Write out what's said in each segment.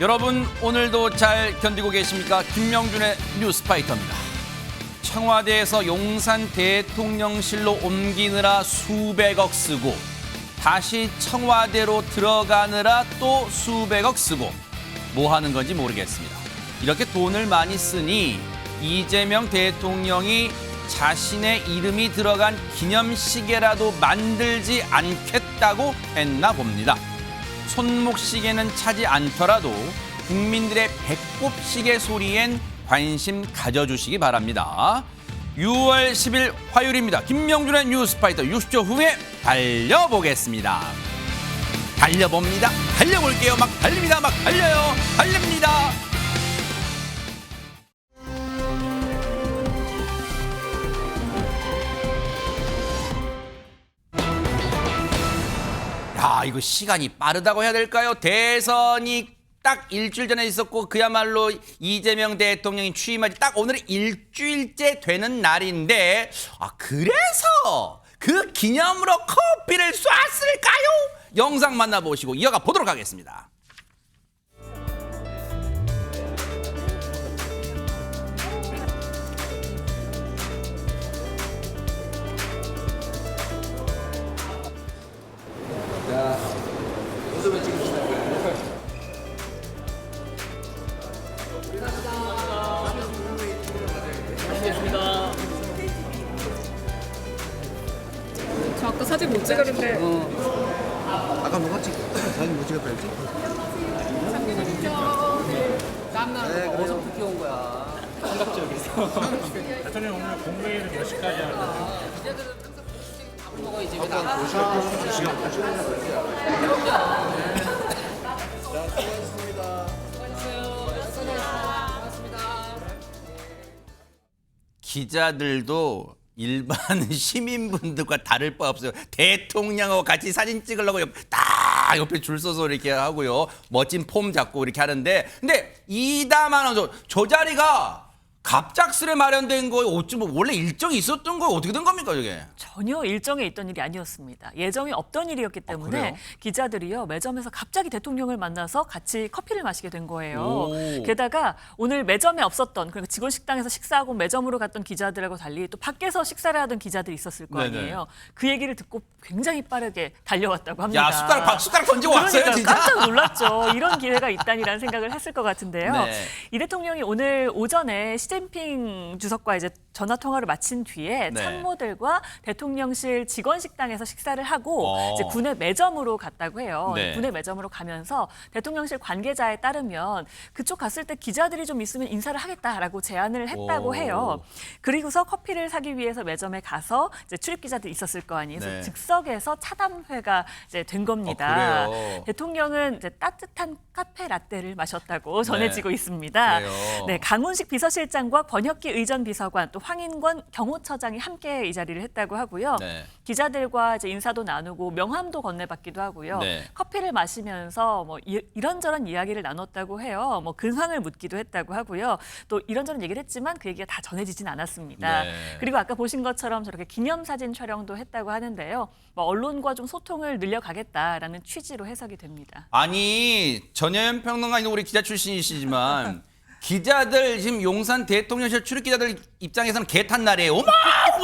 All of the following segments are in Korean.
여러분 오늘도 잘 견디고 계십니까? 김명준의 뉴스파이터입니다. 청와대에서 용산 대통령실로 옮기느라 수백억 쓰고 다시 청와대로 들어가느라 또 수백억 쓰고 뭐 하는 건지 모르겠습니다. 이렇게 돈을 많이 쓰니 이재명 대통령이 자신의 이름이 들어간 기념시계라도 만들지 않겠다고 했나 봅니다. 손목시계는 차지 않더라도 국민들의 배꼽시계 소리엔 관심 가져주시기 바랍니다. 6월 10일 화요일입니다. 김명준의 뉴스파이터 60초 후에 달려보겠습니다. 달려봅니다. 달려볼게요. 막 달립니다. 막 달려요. 달립니다. 야, 이거 시간이 빠르다고 해야 될까요? 대선이 딱 일주일 전에 있었고 그야말로 이재명 대통령이 취임하지 딱 오늘이 일주일째 되는 날인데 그래서 그 기념으로 커피를 쐈을까요? 영상 만나보시고 이어가 보도록 하겠습니다. 자, 모습을 찍읍시다. 저 아까 사진 못 찍었는데 아까 누가 사진 못 찍었다 했지? 땀나는 어디서 늦게 온 거야? 대통령 오늘 공무회의를 몇 시까지 하나요? 기자들은 항상 밥 먹어야지 왜 나가? 기자들도 일반 시민분들과 다를 바 없어요. 대통령하고 같이 사진 찍으려고 딱 옆에 줄 서서 이렇게 하고요. 멋진 폼 잡고 이렇게 하는데 근데 이다만 저 자리가 갑작스레 마련된 거예요. 어찌 원래 일정이 있었던 거예요. 어떻게 된 겁니까 이게? 전혀 일정에 있던 일이 아니었습니다. 예정이 없던 일이었기 때문에 그래요? 기자들이요 매점에서 갑자기 대통령을 만나서 같이 커피를 마시게 된 거예요. 오. 게다가 오늘 매점에 없었던 그러니까 직원 식당에서 식사하고 매점으로 갔던 기자들하고 달리 또 밖에서 식사를 하던 기자들이 있었을 거 네네. 아니에요. 그 얘기를 듣고 굉장히 빠르게 달려왔다고 합니다. 야 숟가락 던지고 왔어요 그러니까요. 진짜. 깜짝 놀랐죠. 이런 기회가 있다니라는 생각을 했을 것 같은데요. 네. 이 대통령이 오늘 오전에 시진핑 주석과 이제 전화 통화를 마친 뒤에 네. 참모들과 대통령실 직원 식당에서 식사를 하고 이제 어. 군의 매점으로 갔다고 해요. 네. 군의 매점으로 가면서 대통령실 관계자에 따르면 그쪽 갔을 때 기자들이 좀 있으면 인사를 하겠다라고 제안을 했다고 오. 해요. 그리고서 커피를 사기 위해서 매점에 가서 이제 출입 기자들이 있었을 거 아니에요. 그래서 네. 즉석에서 차담회가 이제 된 겁니다. 그래요? 대통령은 이제 따뜻한 카페 라떼를 마셨다고 전해지고 있습니다. 그래요? 네, 강훈식 비서실장과 권혁기 의전 비서관 또 황인권 경호처장이 함께 이 자리를 했다고 하고요. 네. 기자들과 이제 인사도 나누고 명함도 건네받기도 하고요. 네. 커피를 마시면서 뭐 이런저런 이야기를 나눴다고 해요. 뭐 근황을 묻기도 했다고 하고요. 또 이런저런 얘기를 했지만 그 얘기가 다 전해지진 않았습니다. 네. 그리고 아까 보신 것처럼 저렇게 기념사진 촬영도 했다고 하는데요. 뭐 언론과 좀 소통을 늘려가겠다라는 취지로 해석이 됩니다. 아니 전혜연 평론가님 우리 기자 출신이시지만 기자들 지금 용산 대통령실 출입 기자들 입장에서는 개탄 날이에요. 어머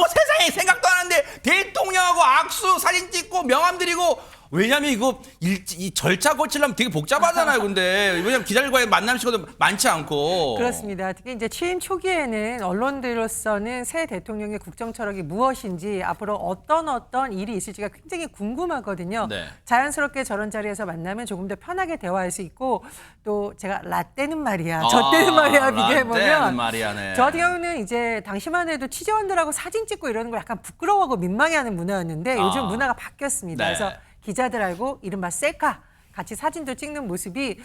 세상에 생각도 안 하는데 대통령하고 악수 사진 찍고 명함 드리고 왜냐면 이거 이 절차 거치려면 되게 복잡하잖아요. 근데 왜냐면 기자들과의 만남 시간도 많지 않고. 그렇습니다. 특히 이제 취임 초기에는 언론들로서는 새 대통령의 국정 철학이 무엇인지 앞으로 어떤 일이 있을지가 굉장히 궁금하거든요. 네. 자연스럽게 저런 자리에서 만나면 조금 더 편하게 대화할 수 있고 또 제가 라떼는 말이야, 저 때는 말이야 라떼는 비교해보면 말이야네. 저 같은 경우는 이제 당시만 해도 취재원들하고 사진 찍고 이러는 걸 약간 부끄러워하고 민망해하는 문화였는데 요즘 문화가 바뀌었습니다. 네. 그래서 기자들하고 이른바 셀카 같이 사진도 찍는 모습이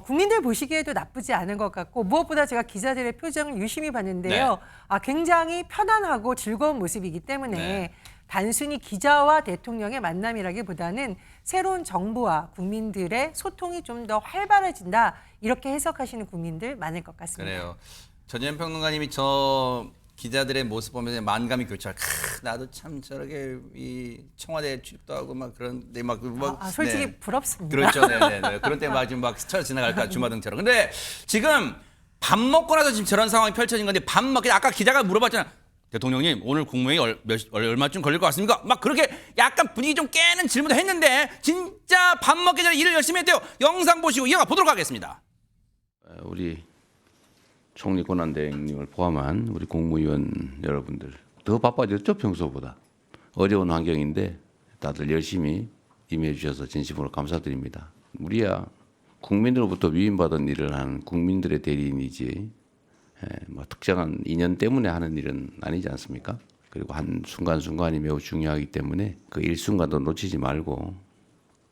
국민들 보시기에도 나쁘지 않은 것 같고 무엇보다 제가 기자들의 표정을 유심히 봤는데요. 네. 굉장히 편안하고 즐거운 모습이기 때문에 네. 단순히 기자와 대통령의 만남이라기보다는 새로운 정부와 국민들의 소통이 좀 더 활발해진다 이렇게 해석하시는 국민들 많을 것 같습니다. 그래요. 전혜연 평론가님이 저 기자들의 모습 보면서 만감이 교차. 나도 참 저렇게 이 청와대 출입도 하고 막 그런데 막 솔직히 네. 부럽습니다. 그렇죠, 네네. 그런 때 막 지금 막 스쳐 지나갈까 주마등처럼. 근데 지금 밥 먹고 나서 지금 저런 상황이 펼쳐진 건데 밥 먹기 아까 기자가 물어봤잖아. 대통령님 오늘 국무회의 얼마쯤 걸릴 것 같습니까? 막 그렇게 약간 분위기 좀 깨는 질문도 했는데 진짜 밥 먹기 전에 일을 열심히 했대요. 영상 보시고 이어가 보도록 하겠습니다. 우리 총리 권한대행님을 포함한 우리 국무위원 여러분들 더 바빠졌죠, 평소보다. 어려운 환경인데 다들 열심히 임해 주셔서 진심으로 감사드립니다. 우리야 국민으로부터 위임받은 일을 하는 국민들의 대리인이지 뭐 특정한 인연 때문에 하는 일은 아니지 않습니까? 그리고 한 순간순간이 매우 중요하기 때문에 그 일순간도 놓치지 말고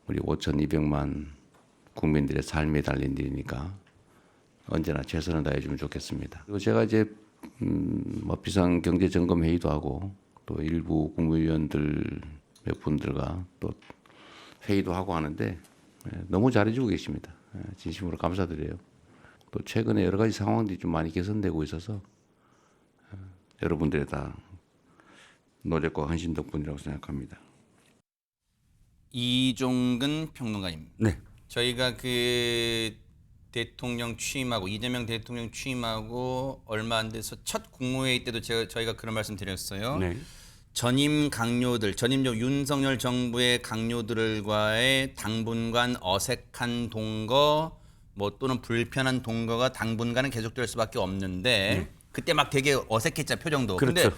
우리 5,200만 국민들의 삶에 달린 일이니까 언제나 최선을 다해주면 좋겠습니다. 그리고 제가 이제 뭐 비상경제점검회의도 하고 또 일부 국무위원들 몇 분들과 또 회의도 하고 하는데 너무 잘해주고 계십니다. 진심으로 감사드려요. 또 최근에 여러 가지 상황들이 좀 많이 개선되고 있어서 여러분들의 다 노력과 헌신 덕분이라고 생각합니다. 이종근 평론가님. 네. 저희가 그 대통령 취임하고 이재명 대통령 취임하고 얼마 안 돼서 첫 국무회의 때도 저희가 그런 말씀 드렸어요. 네. 전임 강요들, 전임 윤석열 정부의 강요들과의 당분간 어색한 동거 뭐 또는 불편한 동거가 당분간은 계속될 수밖에 없는데 그때 막 되게 어색했죠, 표정도. 그렇죠. 근데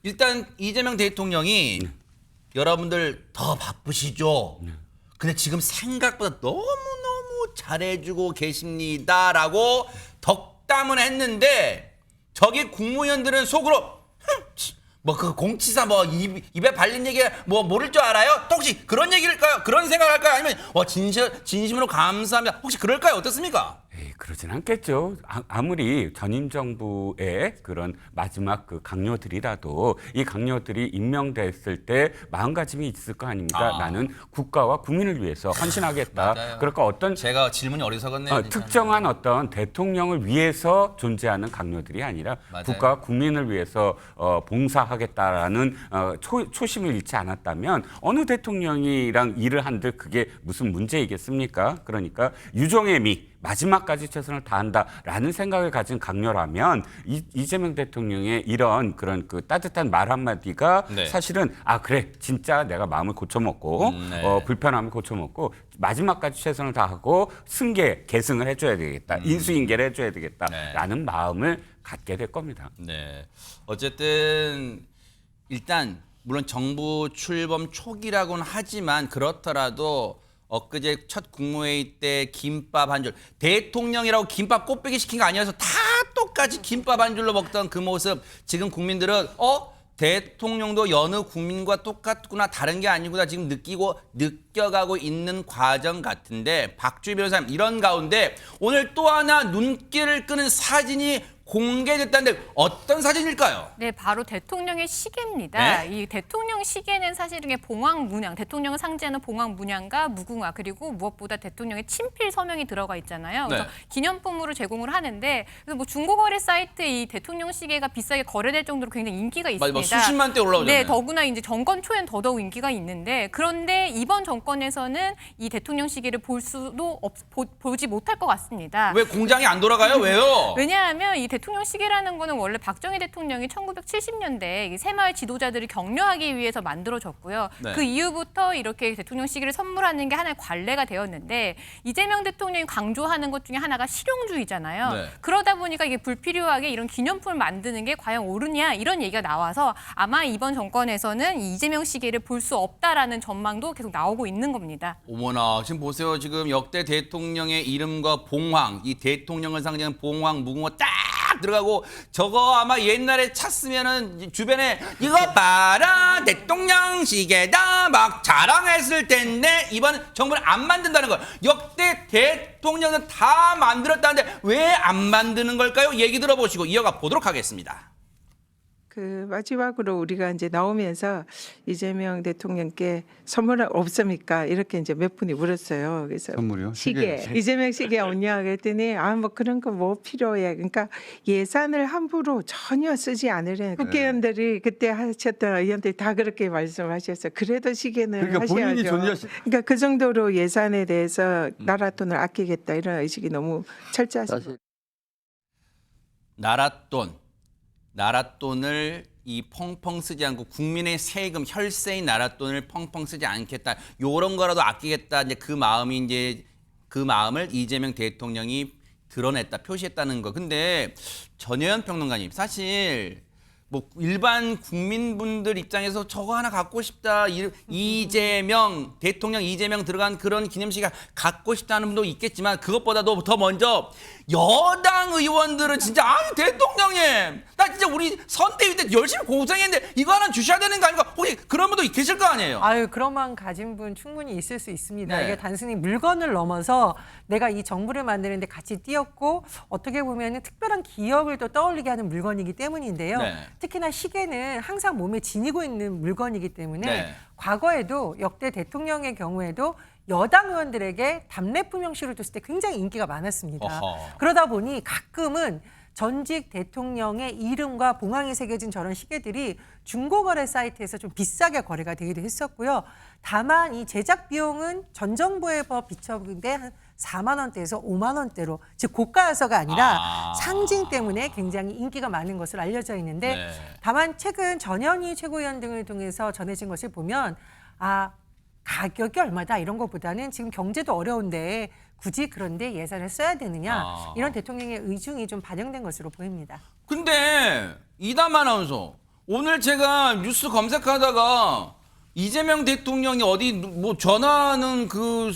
일단 이재명 대통령이 여러분들 더 바쁘시죠. 근데 지금 생각보다 너무너무 잘해주고 계십니다라고 덕담을 했는데 저기 국무위원들은 속으로 뭐 그 공치사 뭐 입에 발린 얘기 뭐 모를 줄 알아요? 또 혹시 그런 얘기일까요? 그런 생각할까요? 아니면 진심으로 감사합니다. 혹시 그럴까요? 어떻습니까? 에이, 그러진 않겠죠. 아무리 전임 정부의 그런 마지막 그 강요들이라도 이 강요들이 임명됐을 때 마음가짐이 있을 거 아닙니까? 나는 국가와 국민을 위해서 헌신하겠다. 맞아요. 그러니까 어떤 제가 질문이 어리석었네요. 특정한 어떤 대통령을 위해서 존재하는 강요들이 아니라 맞아요. 국가와 국민을 위해서 봉사하겠다라는 초심을 잃지 않았다면 어느 대통령이랑 일을 한들 그게 무슨 문제이겠습니까? 그러니까 유종의 미 마지막까지 최선을 다한다라는 생각을 가진 강요라면 이재명 대통령의 이런 그런 그 따뜻한 말 한마디가 네. 사실은 그래 진짜 내가 마음을 고쳐먹고 네. 불편함을 고쳐먹고 마지막까지 최선을 다하고 계승을 해줘야 되겠다. 인수인계를 해줘야 되겠다라는 마음을 갖게 될 겁니다. 네. 어쨌든 일단 물론 정부 출범 초기라고는 하지만 그렇더라도 엊그제 첫 국무회의 때 김밥 한 줄 대통령이라고 김밥 꽃배기 시킨 거 아니어서 다 똑같이 김밥 한 줄로 먹던 그 모습 지금 국민들은 대통령도 여느 국민과 똑같구나 다른 게 아니구나 지금 느껴가고 있는 과정 같은데 박주희 변호사님 이런 가운데 오늘 또 하나 눈길을 끄는 사진이 공개됐다는데 어떤 사진일까요? 네, 바로 대통령의 시계입니다. 네? 이 대통령 시계는 사실은 봉황 문양, 대통령을 상징하는 봉황 문양과 무궁화 그리고 무엇보다 대통령의 친필 서명이 들어가 있잖아요. 그래서 네. 기념품으로 제공을 하는데 그래서 뭐 중고거래 사이트에 이 대통령 시계가 비싸게 거래될 정도로 굉장히 인기가 있습니다. 맞아, 수십만 대 올라오잖아요. 네, 더구나 이제 정권 초엔 더더욱 인기가 있는데 그런데 이번 정권에서는 이 대통령 시계를 보지 못할 것 같습니다. 왜 공장이 안 돌아가요? 왜요? 왜냐하면 이 대통령 시계라는 거는 원래 박정희 대통령이 1970년대 새마을 지도자들을 격려하기 위해서 만들어졌고요. 네. 그 이후부터 이렇게 대통령 시계를 선물하는 게 하나의 관례가 되었는데 이재명 대통령이 강조하는 것 중에 하나가 실용주의잖아요. 네. 그러다 보니까 이게 불필요하게 이런 기념품을 만드는 게 과연 옳으냐 이런 얘기가 나와서 아마 이번 정권에서는 이 이재명 시계를 볼 수 없다라는 전망도 계속 나오고 있는 겁니다. 어머나 지금 보세요. 지금 역대 대통령의 이름과 봉황 이 대통령을 상징하는 봉황 무궁화 딱 들어가고 저거 아마 옛날에 찼으면은 주변에 이거 봐라 대통령 시계다 막 자랑했을 텐데 이번 정부는 안 만든다는 거 역대 대통령은 다 만들었다는데 왜 안 만드는 걸까요? 얘기 들어보시고 이어가 보도록 하겠습니다. 그 마지막으로 우리가 이제 나오면서 이재명 대통령께 선물 없습니까? 이렇게 이제 몇 분이 물었어요. 그래서 선물이요? 시계. 이재명 시계 없냐 그랬더니 뭐 그런 거 뭐 필요해. 그러니까 예산을 함부로 전혀 쓰지 않으려는 국회의원들이 그때 하셨던 의원들이 다 그렇게 말씀하셨어요. 그래도 시계는 그러니까 하셔야죠. 본인이 존재하시- 그러니까 그 정도로 예산에 대해서 나라 돈을 아끼겠다 이런 의식이 너무 철저하신 나라 돈을 이 펑펑 쓰지 않고 국민의 세금 혈세인 나라 돈을 펑펑 쓰지 않겠다. 요런 거라도 아끼겠다. 이제 그 마음을 이재명 대통령이 드러냈다, 표시했다는 거. 근데 전혜연 평론가님, 사실 뭐 일반 국민분들 입장에서 저거 하나 갖고 싶다. 이재명 대통령 이재명 들어간 그런 기념식이 갖고 싶다는 분도 있겠지만 그것보다도 더 먼저 여당 의원들은 진짜 아니 대통령님 나 진짜 우리 선대위 때 열심히 고생했는데 이거 하나 주셔야 되는 거 아닌가? 혹시 그런 분도 계실 거 아니에요? 아유, 그런 마음 가진 분 충분히 있을 수 있습니다. 네. 이게 단순히 물건을 넘어서 내가 이 정부를 만드는데 같이 뛰었고 어떻게 보면 특별한 기억을 또 떠올리게 하는 물건이기 때문인데요. 네. 특히나 시계는 항상 몸에 지니고 있는 물건이기 때문에 네. 과거에도 역대 대통령의 경우에도 여당 의원들에게 답례품형식으로 줬을 때 굉장히 인기가 많았습니다. 어허. 그러다 보니 가끔은 전직 대통령의 이름과 봉황이 새겨진 저런 시계들이 중고거래 사이트에서 좀 비싸게 거래가 되기도 했었고요. 다만 이 제작 비용은 전 정부의 법 비춰본데 한 4만 원대에서 5만 원대로, 즉 고가여서가 아니라 상징 때문에 굉장히 인기가 많은 것으로 알려져 있는데 네. 다만 최근 전현희 최고위원 등을 통해서 전해진 것을 보면 가격이 얼마다 이런 것보다는 지금 경제도 어려운데 굳이 그런데 예산을 써야 되느냐 이런 대통령의 의중이 좀 반영된 것으로 보입니다. 근데 이담 아나운서 오늘 제가 뉴스 검색하다가 이재명 대통령이 어디 뭐 전화하는 그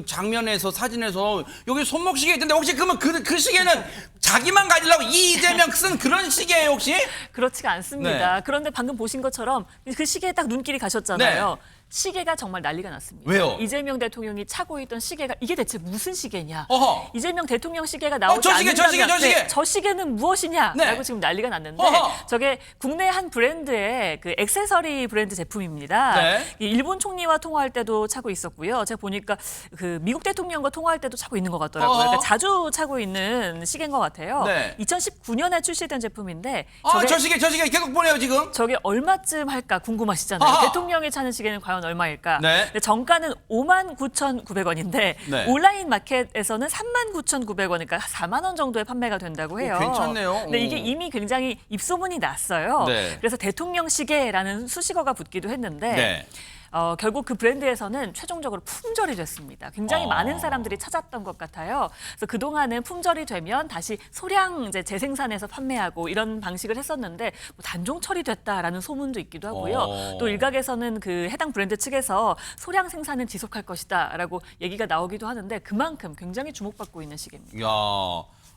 장면에서 사진에서 여기 손목시계 있던데 혹시 그러면 그 시계는 자기만 가지려고 이재명 쓴 그런 시계예요 혹시? 그렇지가 않습니다. 네. 그런데 방금 보신 것처럼 그 시계에 딱 눈길이 가셨잖아요. 네. 시계가 정말 난리가 났습니다. 왜요? 이재명 대통령이 차고 있던 시계가 이게 대체 무슨 시계냐? 어허. 이재명 대통령 시계가 나오지 저 시계, 저 시계, 않는다면 저 시계! 네, 저 시계는 무엇이냐라고 네. 지금 난리가 났는데 어허. 저게 국내 한 브랜드의 그 액세서리 브랜드 제품입니다. 네. 이 일본 총리와 통화할 때도 차고 있었고요. 제가 보니까 그 미국 대통령과 통화할 때도 차고 있는 것 같더라고요. 어허. 그러니까 자주 차고 있는 시계인 것 같아요. 네. 2019년에 출시된 제품인데 저 시계 계속 보내요 지금. 저게 얼마쯤 할까 궁금하시잖아요. 아하. 대통령이 차는 시계는 과연 얼마일까? 네. 근데 정가는 59,900원인데 네. 온라인 마켓에서는 39,900원, 그러니까 4만 원 정도에 판매가 된다고 해요. 괜찮네요. 근데 이게 이미 굉장히 입소문이 났어요. 네. 그래서 대통령 시계라는 수식어가 붙기도 했는데 네. 결국 그 브랜드에서는 최종적으로 품절이 됐습니다. 굉장히 많은 사람들이 찾았던 것 같아요. 그래서 그동안은 품절이 되면 다시 소량 이제 재생산해서 판매하고 이런 방식을 했었는데 뭐 단종 처리됐다라는 소문도 있기도 하고요. 또 일각에서는 그 해당 브랜드 측에서 소량 생산은 지속할 것이다라고 얘기가 나오기도 하는데 그만큼 굉장히 주목받고 있는 시기입니다. 야,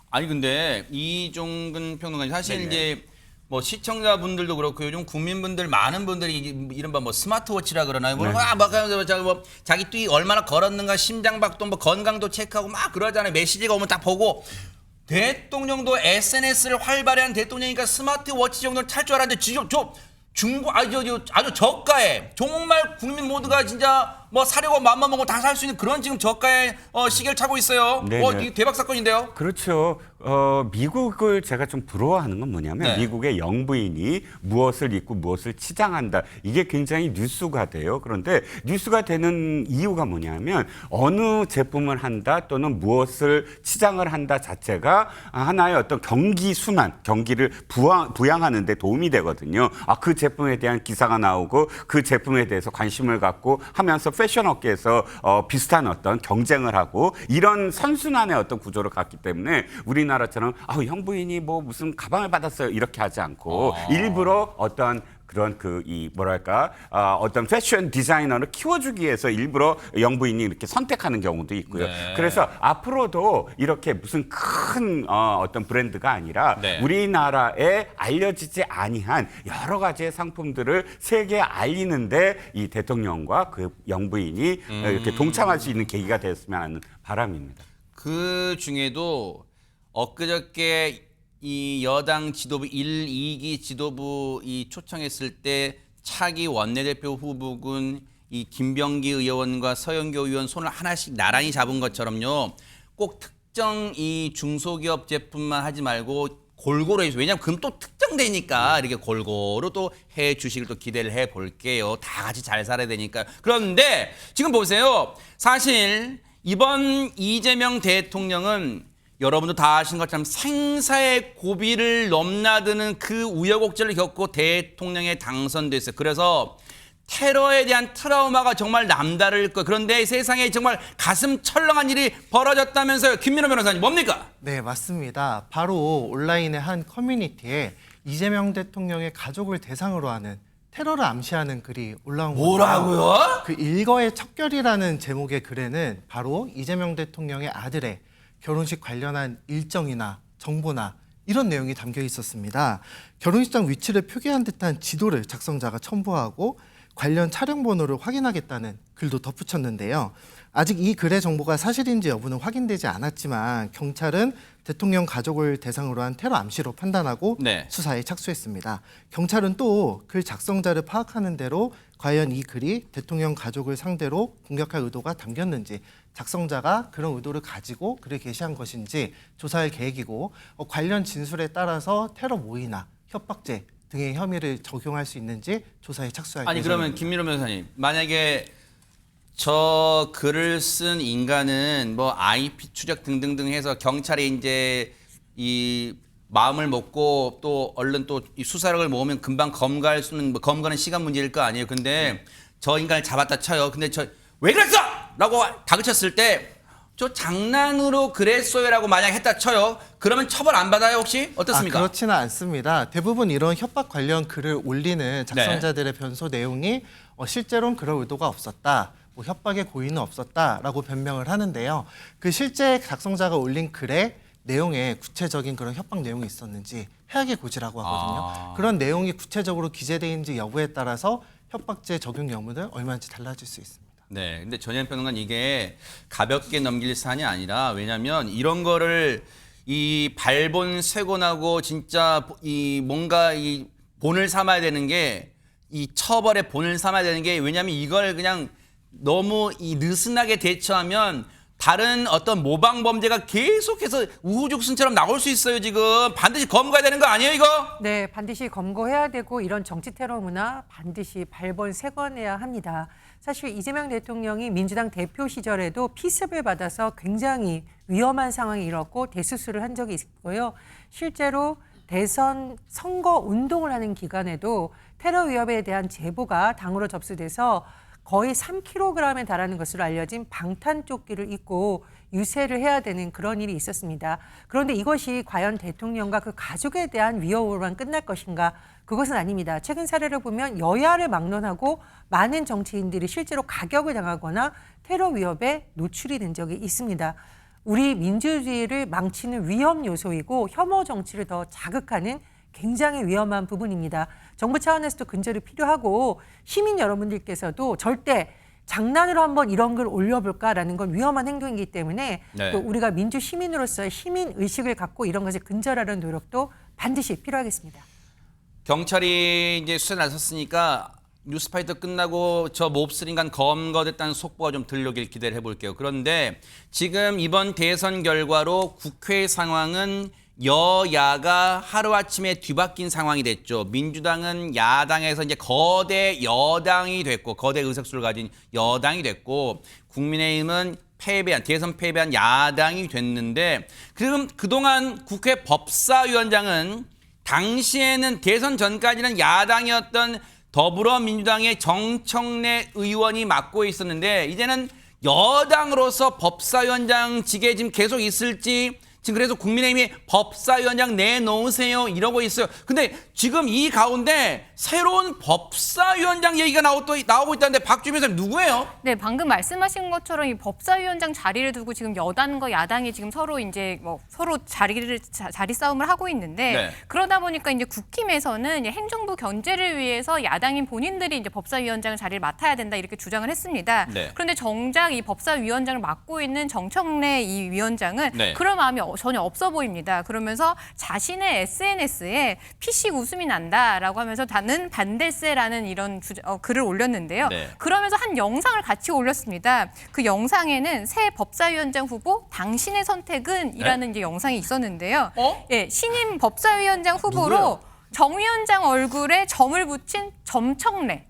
아니 근데 이종근 평론가님 사실 이제 뭐 시청자분들도 그렇고 요즘 국민분들 많은 분들이 이른바 뭐 스마트워치라 그러나요? 뭐, 뭐 자기 뛰 얼마나 걸었는가 심장박동 뭐 건강도 체크하고 막 그러잖아요. 메시지가 오면 딱 보고 대통령도 SNS를 활발히 한 대통령이니까 스마트워치 정도는 찰 줄 알았는데 지금 아주 저가에 정말 국민 모두가 진짜 뭐 사려고 맘만 먹고 다 살 수 있는 그런 지금 저가의 시계를 차고 있어요. 네네. 이게 대박 사건인데요. 그렇죠. 미국을 제가 좀 부러워하는 건 뭐냐면 네. 미국의 영부인이 무엇을 입고 무엇을 치장한다. 이게 굉장히 뉴스가 돼요. 그런데 뉴스가 되는 이유가 뭐냐면 어느 제품을 한다 또는 무엇을 치장을 한다 자체가 하나의 어떤 경기 순환, 경기를 부양하는 데 도움이 되거든요. 그 제품에 대한 기사가 나오고 그 제품에 대해서 관심을 갖고 하면서 패션 업계에서 비슷한 어떤 경쟁을 하고 이런 선순환의 어떤 구조를 갖기 때문에 우리나라처럼 영부인이 뭐 무슨 가방을 받았어요 이렇게 하지 않고 일부러 어떤 그런 어떤 패션 디자이너를 키워주기 위해서 일부러 영부인이 이렇게 선택하는 경우도 있고요. 네. 그래서 앞으로도 이렇게 무슨 큰 어떤 브랜드가 아니라 네. 우리나라에 알려지지 아니한 여러 가지의 상품들을 세계에 알리는데 이 대통령과 그 영부인이 이렇게 동참할 수 있는 계기가 됐으면 하는 바람입니다. 그 중에도 엊그저께 이 여당 지도부 1, 2기 지도부 이 초청했을 때 차기 원내대표 후보군 이 김병기 의원과 서영교 의원 손을 하나씩 나란히 잡은 것처럼요. 꼭 특정 이 중소기업 제품만 하지 말고 골고루 해주세요. 왜냐하면 그럼 또 특정되니까 이렇게 골고루 또 해 주시길 또 기대를 해 볼게요. 다 같이 잘 살아야 되니까. 그런데 지금 보세요. 사실 이번 이재명 대통령은 여러분도 다 아시는 것처럼 생사의 고비를 넘나드는 그 우여곡절을 겪고 대통령에 당선됐어요. 그래서 테러에 대한 트라우마가 정말 남다를 거. 그런데 세상에 정말 가슴 철렁한 일이 벌어졌다면서요. 김민호 변호사님 뭡니까? 네, 맞습니다. 바로 온라인의 한 커뮤니티에 이재명 대통령의 가족을 대상으로 하는 테러를 암시하는 글이 올라온 거예요. 뭐라고요? 그 일거의 척결이라는 제목의 글에는 바로 이재명 대통령의 아들의 결혼식 관련한 일정이나 정보나 이런 내용이 담겨 있었습니다. 결혼식장 위치를 표기한 듯한 지도를 작성자가 첨부하고 관련 차량 번호를 확인하겠다는 글도 덧붙였는데요. 아직 이 글의 정보가 사실인지 여부는 확인되지 않았지만 경찰은 대통령 가족을 대상으로 한 테러 암시로 판단하고 네. 수사에 착수했습니다. 경찰은 또 글 작성자를 파악하는 대로 과연 이 글이 대통령 가족을 상대로 공격할 의도가 담겼는지 작성자가 그런 의도를 가지고 글을 게시한 것인지 조사할 계획이고 관련 진술에 따라서 테러 모의나 협박죄 등의 혐의를 적용할 수 있는지 조사에 착수할 아니 예정입니다. 그러면 김민호 변호사님 만약에 저 글을 쓴 인간은 뭐 IP 추적 등등등 해서 경찰이 이제 이 마음을 먹고 또 얼른 또 이 수사력을 모으면 금방 검거할 수는 뭐 검거는 시간 문제일 거 아니에요. 근데 저 인간을 잡았다 쳐요. 근데 저 왜 그랬어? 라고 다그쳤을 때 저 장난으로 그랬어요라고 만약 했다 쳐요. 그러면 처벌 안 받아요 혹시? 어떻습니까? 그렇지는 않습니다. 대부분 이런 협박 관련 글을 올리는 작성자들의 변소 내용이 실제로는 그럴 의도가 없었다. 뭐 협박의 고의는 없었다라고 변명을 하는데요. 그 실제 작성자가 올린 글의 내용에 구체적인 그런 협박 내용이 있었는지 해악의 고지라고 하거든요. 그런 내용이 구체적으로 기재되어 있는지 여부에 따라서 협박죄 적용 여부는 얼마인지 달라질 수 있습니다. 네, 근데 전현 평론가는 이게 가볍게 넘길 사안이 아니라 왜냐하면 이런 거를 이 발본색원하고 진짜 이 뭔가 이 본을 삼아야 되는 게 이 처벌의 본을 삼아야 되는 게 왜냐하면 이걸 그냥 너무 이 느슨하게 대처하면 다른 어떤 모방 범죄가 계속해서 우후죽순처럼 나올 수 있어요. 지금 반드시 검거해야 되는 거 아니에요, 이거? 네, 반드시 검거해야 되고 이런 정치 테러 문화 반드시 발본색원해야 합니다. 사실 이재명 대통령이 민주당 대표 시절에도 피습을 받아서 굉장히 위험한 상황이 일었고 대수술을 한 적이 있고요. 실제로 대선 선거 운동을 하는 기간에도 테러 위협에 대한 제보가 당으로 접수돼서 거의 3kg에 달하는 것으로 알려진 방탄조끼를 입고 유세를 해야 되는 그런 일이 있었습니다. 그런데 이것이 과연 대통령과 그 가족에 대한 위협으로만 끝날 것인가? 그것은 아닙니다. 최근 사례를 보면 여야를 막론하고 많은 정치인들이 실제로 가격을 당하거나 테러 위협에 노출이 된 적이 있습니다. 우리 민주주의를 망치는 위험 요소이고 혐오 정치를 더 자극하는 굉장히 위험한 부분입니다. 정부 차원에서도 근절이 필요하고 시민 여러분들께서도 절대 장난으로 한번 이런 걸 올려볼까라는 건 위험한 행동이기 때문에 네. 또 우리가 민주 시민으로서의 시민 의식을 갖고 이런 것을 근절하려는 노력도 반드시 필요하겠습니다. 경찰이 이제 수사에 나섰으니까 뉴스파이터 끝나고 저 몹쓸 인간 검거됐다는 속보가 좀 들려오길 기대를 해볼게요. 그런데 지금 이번 대선 결과로 국회 상황은 여야가 하루아침에 뒤바뀐 상황이 됐죠. 민주당은 야당에서 이제 거대 여당이 됐고 거대 의석수를 가진 여당이 됐고 국민의힘은 대선 패배한 야당이 됐는데 그럼 그동안 국회 법사위원장은 당시에는 대선 전까지는 야당이었던 더불어민주당의 정청래 의원이 맡고 있었는데 이제는 여당으로서 법사위원장직에 지금 계속 있을지 지금 그래서 국민의힘이 법사위원장 내놓으세요 이러고 있어요. 근데 지금 이 가운데 새로운 법사위원장 얘기가 나오고 있다는데 박주민 선생님 누구예요? 네, 방금 말씀하신 것처럼 이 법사위원장 자리를 두고 지금 여당과 야당이 지금 서로 이제 뭐 서로 자리 싸움을 하고 있는데 네. 그러다 보니까 이제 국힘에서는 이제 행정부 견제를 위해서 야당인 본인들이 이제 법사위원장 자리를 맡아야 된다 이렇게 주장을 했습니다. 네. 그런데 정작 이 법사위원장을 맡고 있는 정청래 이 위원장은 네. 그럴 마음이 전혀 없어 보입니다. 그러면서 자신의 SNS에 피식 웃음이 난다라고 하면서 나는 반댈세라는 이런 글을 올렸는데요. 네. 그러면서 한 영상을 같이 올렸습니다. 그 영상에는 새 법사위원장 후보 당신의 선택은 이라는 이제 영상이 있었는데요. 예, 신임 법사위원장 후보로 누구요? 정 위원장 얼굴에 점을 붙인 점청래.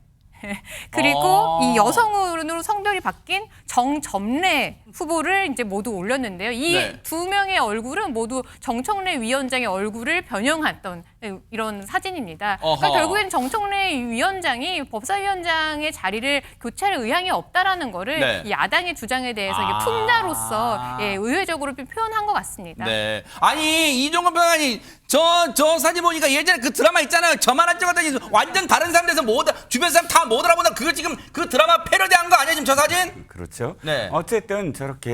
그리고 이 여성으로 성별이 바뀐 정점래 후보를 이제 모두 올렸는데요. 이 네. 두 명의 얼굴은 모두 정청래 위원장의 얼굴을 변형했던 이런 사진입니다. 그러니까 결국엔 정청래 위원장이 법사위원장의 자리를 교체할 의향이 없다라는 거를 네. 이 야당의 주장에 대해서 이게 풍자로서 예, 의회적으로 표현한 것 같습니다. 네. 아니 이종건 평론가님 저 사진 보니까 예전에 그 드라마 있잖아요. 저만 안 찍었더니 완전 다른 사람 돼서 주변 사람 다 못 알아보다 그거 지금 그 드라마 패러디한 거 아니에요 지금 저 사진? 그렇죠. 네. 어쨌든 저렇게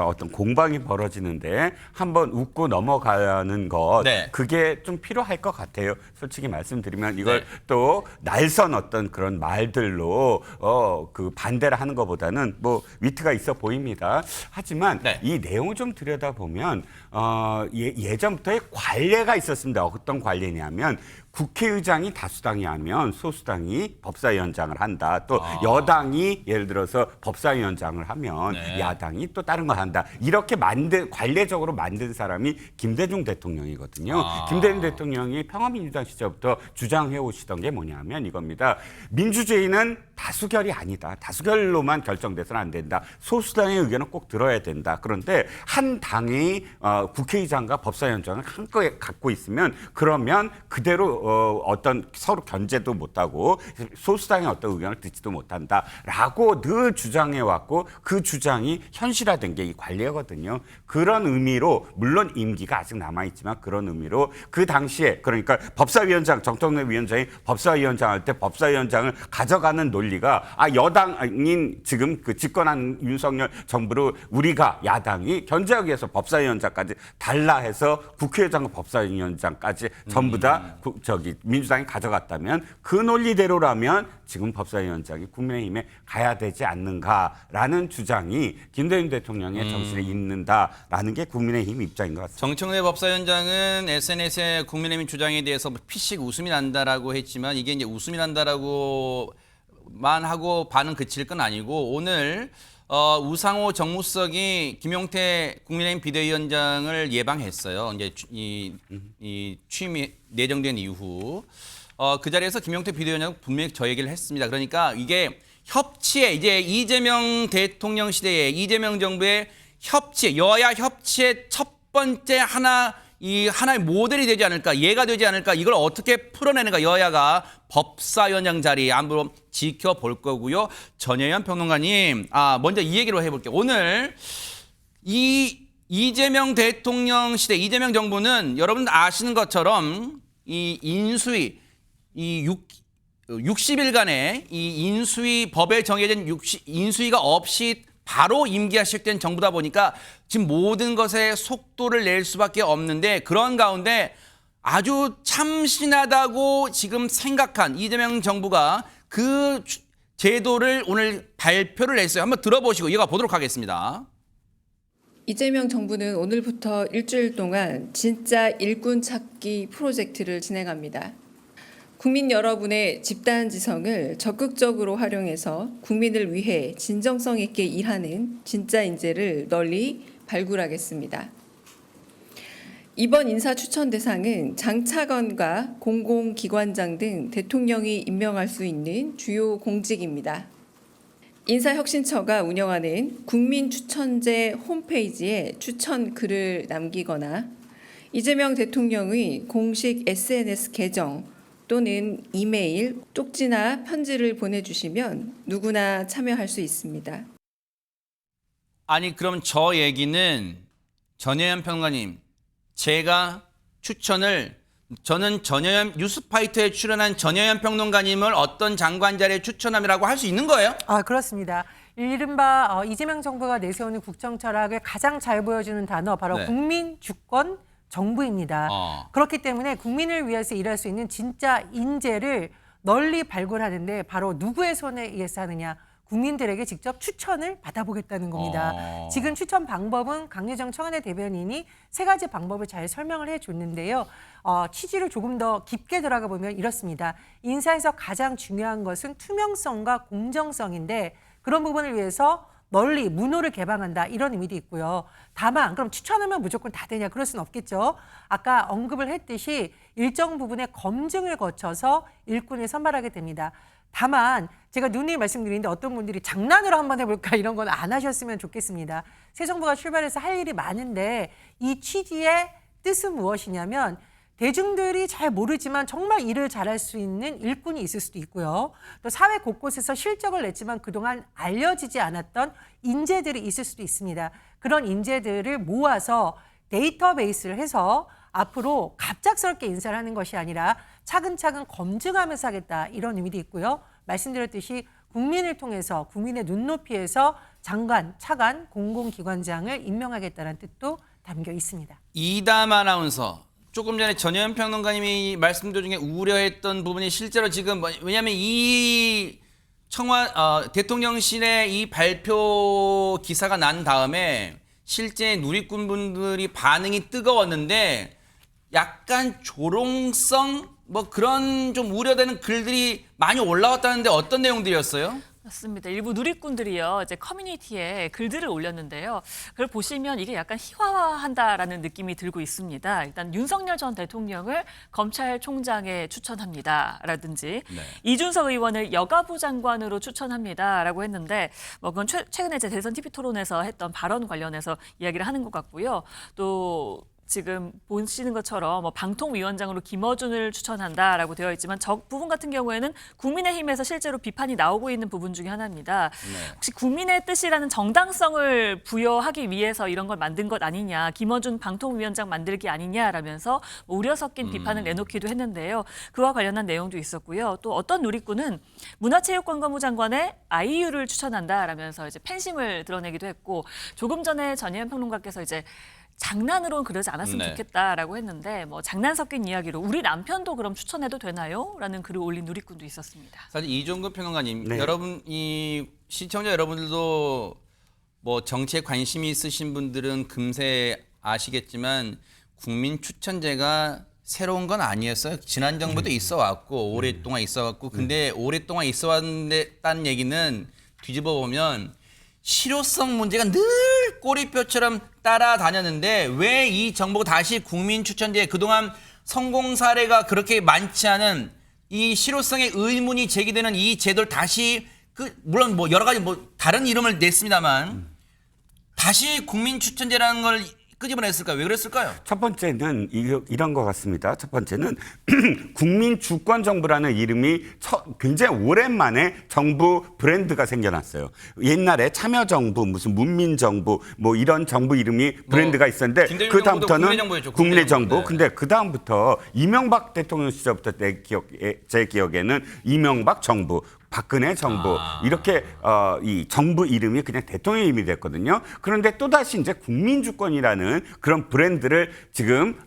어떤 공방이 벌어지는데 한번 웃고 넘어가는 것 네. 그게 좀 필요할 것 같아요. 솔직히 말씀드리면 이걸 네. 또 날선 어떤 그런 말들로 그 반대를 하는 것보다는 뭐 위트가 있어 보입니다. 하지만 네. 이 내용을 좀 들여다보면 예전부터의 관례가 있었습니다. 어떤 관례냐면 국회의장이 다수당이 하면 소수당이 법사위원장을 한다. 또 여당이 예를 들어서 법사위원장을 하면 네. 야당이 또 다른 걸 한다. 이렇게 관례적으로 만든 사람이 김대중 대통령이거든요. 김대중 대통령이 평화민주당 시절부터 주장해 오시던 게 뭐냐면 이겁니다. 민주주의는 다수결이 아니다. 다수결로만 결정돼서는 안 된다. 소수당의 의견은 꼭 들어야 된다. 그런데 한 당이 국회의장과 법사위원장을 한꺼에 갖고 있으면 그러면 그대로 어떤 서로 견제도 못하고 소수당의 어떤 의견을 듣지도 못한다라고 늘 주장해왔고 그 주장이 현실화된 게 이 관례거든요. 그런 의미로 물론 임기가 아직 남아있지만 그런 의미로 그 당시에 그러니까 법사위원장 정청래 위원장이 법사위원장 할 때 법사위원장을 가져가는 논리가 여당인 지금 그 집권한 윤석열 정부로 우리가 야당이 견제하기 위해서 법사위원장까지 달라 해서 국회의장과 법사위원장까지 전부 다 민주당이 가져갔다면 그 논리대로라면 지금 법사위원장이 국민의힘에 가야 되지 않는가라는 주장이 김대중 대통령의 정신에 있는다라는 게 국민의힘 입장인 것 같습니다. 정청래 법사위원장은 SNS에 국민의힘 주장에 대해서 피식 웃음이 난다라고 했지만 이게 이제 웃음이 난다라고만 하고 반은 그칠 건 아니고 오늘 우상호 정무수석이 김용태 국민의힘 비대위원장을 예방했어요. 이제 이 취임이 내정된 이후 그 자리에서 김용태 비대위원장은 분명히 저 얘기를 했습니다. 그러니까 이게 협치에 이제 이재명 대통령 시대에 이재명 정부의 여야 협치의 첫 번째 하나의 모델이 되지 않을까, 예가 되지 않을까, 이걸 어떻게 풀어내는가 여야가 법사위원장 자리 안으로 지켜볼 거고요. 전혜연 평론가님, 먼저 이 얘기로 해볼게요. 오늘 이재명 대통령 시대, 이재명 정부는 여러분 아시는 것처럼 이 인수위, 60일간의 이 인수위 법에 정해진 인수위가 없이 바로 임기가 시작된 정부다 보니까 지금 모든 것에 속도를 낼 수밖에 없는데 그런 가운데 아주 참신하다고 지금 생각한 이재명 정부가 그 제도를 오늘 발표를 했어요. 한번 들어보시고 이어가 보도록 하겠습니다. 이재명 정부는 오늘부터 일주일 동안 진짜 일꾼 찾기 프로젝트를 진행합니다. 국민 여러분의 집단 지성을 적극적으로 활용해서 국민을 위해 진정성 있게 일하는 진짜 인재를 널리 발굴하겠습니다. 이번 인사 추천 대상은 장차관과 공공기관장 등 대통령이 임명할 수 있는 주요 공직입니다. 인사혁신처가 운영하는 국민추천제 홈페이지에 추천 글을 남기거나 이재명 대통령의 공식 SNS 계정 또는 이메일, 쪽지나 편지를 보내주시면 누구나 참여할 수 있습니다. 아니 그럼 저 얘기는 전혜연 평론가님, 제가 저는 전혜연 뉴스파이터에 출연한 전혜연 평론가님을 어떤 장관 자리에 추천함이라고 할 수 있는 거예요? 그렇습니다. 이른바 이재명 정부가 내세우는 국정 철학을 가장 잘 보여주는 단어 바로 네. 국민, 주권, 정부입니다. 그렇기 때문에 국민을 위해서 일할 수 있는 진짜 인재를 널리 발굴하는데 바로 누구의 손에 의해서 하느냐? 국민들에게 직접 추천을 받아보겠다는 겁니다. 지금 추천 방법은 강유정 청와대 대변인이 3가지 방법을 잘 설명을 해줬는데요. 취지를 조금 더 깊게 들어가 보면 이렇습니다. 인사에서 가장 중요한 것은 투명성과 공정성인데 그런 부분을 위해서 널리 문호를 개방한다 이런 의미도 있고요. 다만 그럼 추천하면 무조건 다 되냐 그럴 수는 없겠죠. 아까 언급을 했듯이 일정 부분의 검증을 거쳐서 일꾼을 선발하게 됩니다. 다만 제가 누누이 말씀드리는데 어떤 분들이 장난으로 한번 해볼까 이런 건 안 하셨으면 좋겠습니다. 새 정부가 출발해서 할 일이 많은데 이 취지의 뜻은 무엇이냐면 대중들이 잘 모르지만 정말 일을 잘할 수 있는 일꾼이 있을 수도 있고요. 또 사회 곳곳에서 실적을 냈지만 그동안 알려지지 않았던 인재들이 있을 수도 있습니다. 그런 인재들을 모아서 데이터베이스를 해서 앞으로 갑작스럽게 인사를 하는 것이 아니라 차근차근 검증하면서 하겠다 이런 의미도 있고요. 말씀드렸듯이 국민을 통해서 국민의 눈높이에서 장관, 차관, 공공기관장을 임명하겠다는 뜻도 담겨 있습니다. 이담 아나운서, 조금 전에 전혜연 평론가님이 말씀 도중에 우려했던 부분이 실제로 지금 왜냐하면 이 대통령실의 이 발표 기사가 난 다음에 실제 누리꾼분들이 반응이 뜨거웠는데 약간 조롱성 뭐 그런 좀 우려되는 글들이 많이 올라왔다는데 어떤 내용들이었어요? 맞습니다. 일부 누리꾼들이요, 이제 커뮤니티에 글들을 올렸는데요. 그걸 보시면 이게 약간 희화화한다라는 느낌이 들고 있습니다. 일단 윤석열 전 대통령을 검찰총장에 추천합니다라든지 이준석 의원을 여가부 장관으로 추천합니다라고 했는데 뭐 그건 최근에 이제 대선 TV 토론에서 했던 발언 관련해서 이야기를 하는 것 같고요. 또 지금 보시는 것처럼 뭐 방통위원장으로 김어준을 추천한다라고 되어 있지만 저 부분 같은 경우에는 국민의힘에서 실제로 비판이 나오고 있는 부분 중에 하나입니다. 혹시 국민의 뜻이라는 정당성을 부여하기 위해서 이런 걸 만든 것 아니냐, 김어준 방통위원장 만들기 아니냐라면서 뭐 우려 섞인 비판을 내놓기도 했는데요. 그와 관련한 내용도 있었고요. 또 어떤 누리꾼은 문화체육관광부 장관의 아이유를 추천한다라면서 이제 팬심을 드러내기도 했고, 조금 전에 전혜연 평론가께서 이제 장난으로는 그러지 않았으면 좋겠다라고 했는데 뭐 장난 섞인 이야기로 우리 남편도 그럼 추천해도 되나요? 라는 글을 올린 누리꾼도 있었습니다. 사실 이종근 평론가님, 여러분 이 시청자 여러분들도 뭐 정치에 관심이 있으신 분들은 금세 아시겠지만 국민 추천제가 새로운 건 아니었어요. 지난 정부도 있어 왔고 오랫동안 있어 왔고 근데 오랫동안 있어 왔다는 얘기는 뒤집어 보면 실효성 문제가 늘 꼬리표처럼 따라다녔는데 왜 이 정부가 다시 국민 추천제에 그동안 성공 사례가 그렇게 많지 않은 이 실효성의 의문이 제기되는 이 제도를 다시 물론 뭐 여러 가지 뭐 다른 이름을 냈습니다만 다시 국민 추천제라는 걸 끄집어냈을까요? 왜 그랬을까요? 첫 번째는 이런 것 같습니다. 첫 번째는 국민주권정부라는 이름이 굉장히 오랜만에 정부 브랜드가 생겨났어요. 옛날에 참여정부, 무슨 문민정부 뭐 이런 정부 이름이 브랜드가 있었는데 그 다음부터는 국민의정부. 근데 그 다음부터 이명박 대통령 시절부터 제 기억에는 이명박 정부, 박근혜 정부 이렇게 이 정부 이름이 그냥 대통령 이름이 됐거든요. 그런데 또다시 이제 국민주권이라는 그런 브랜드를 지금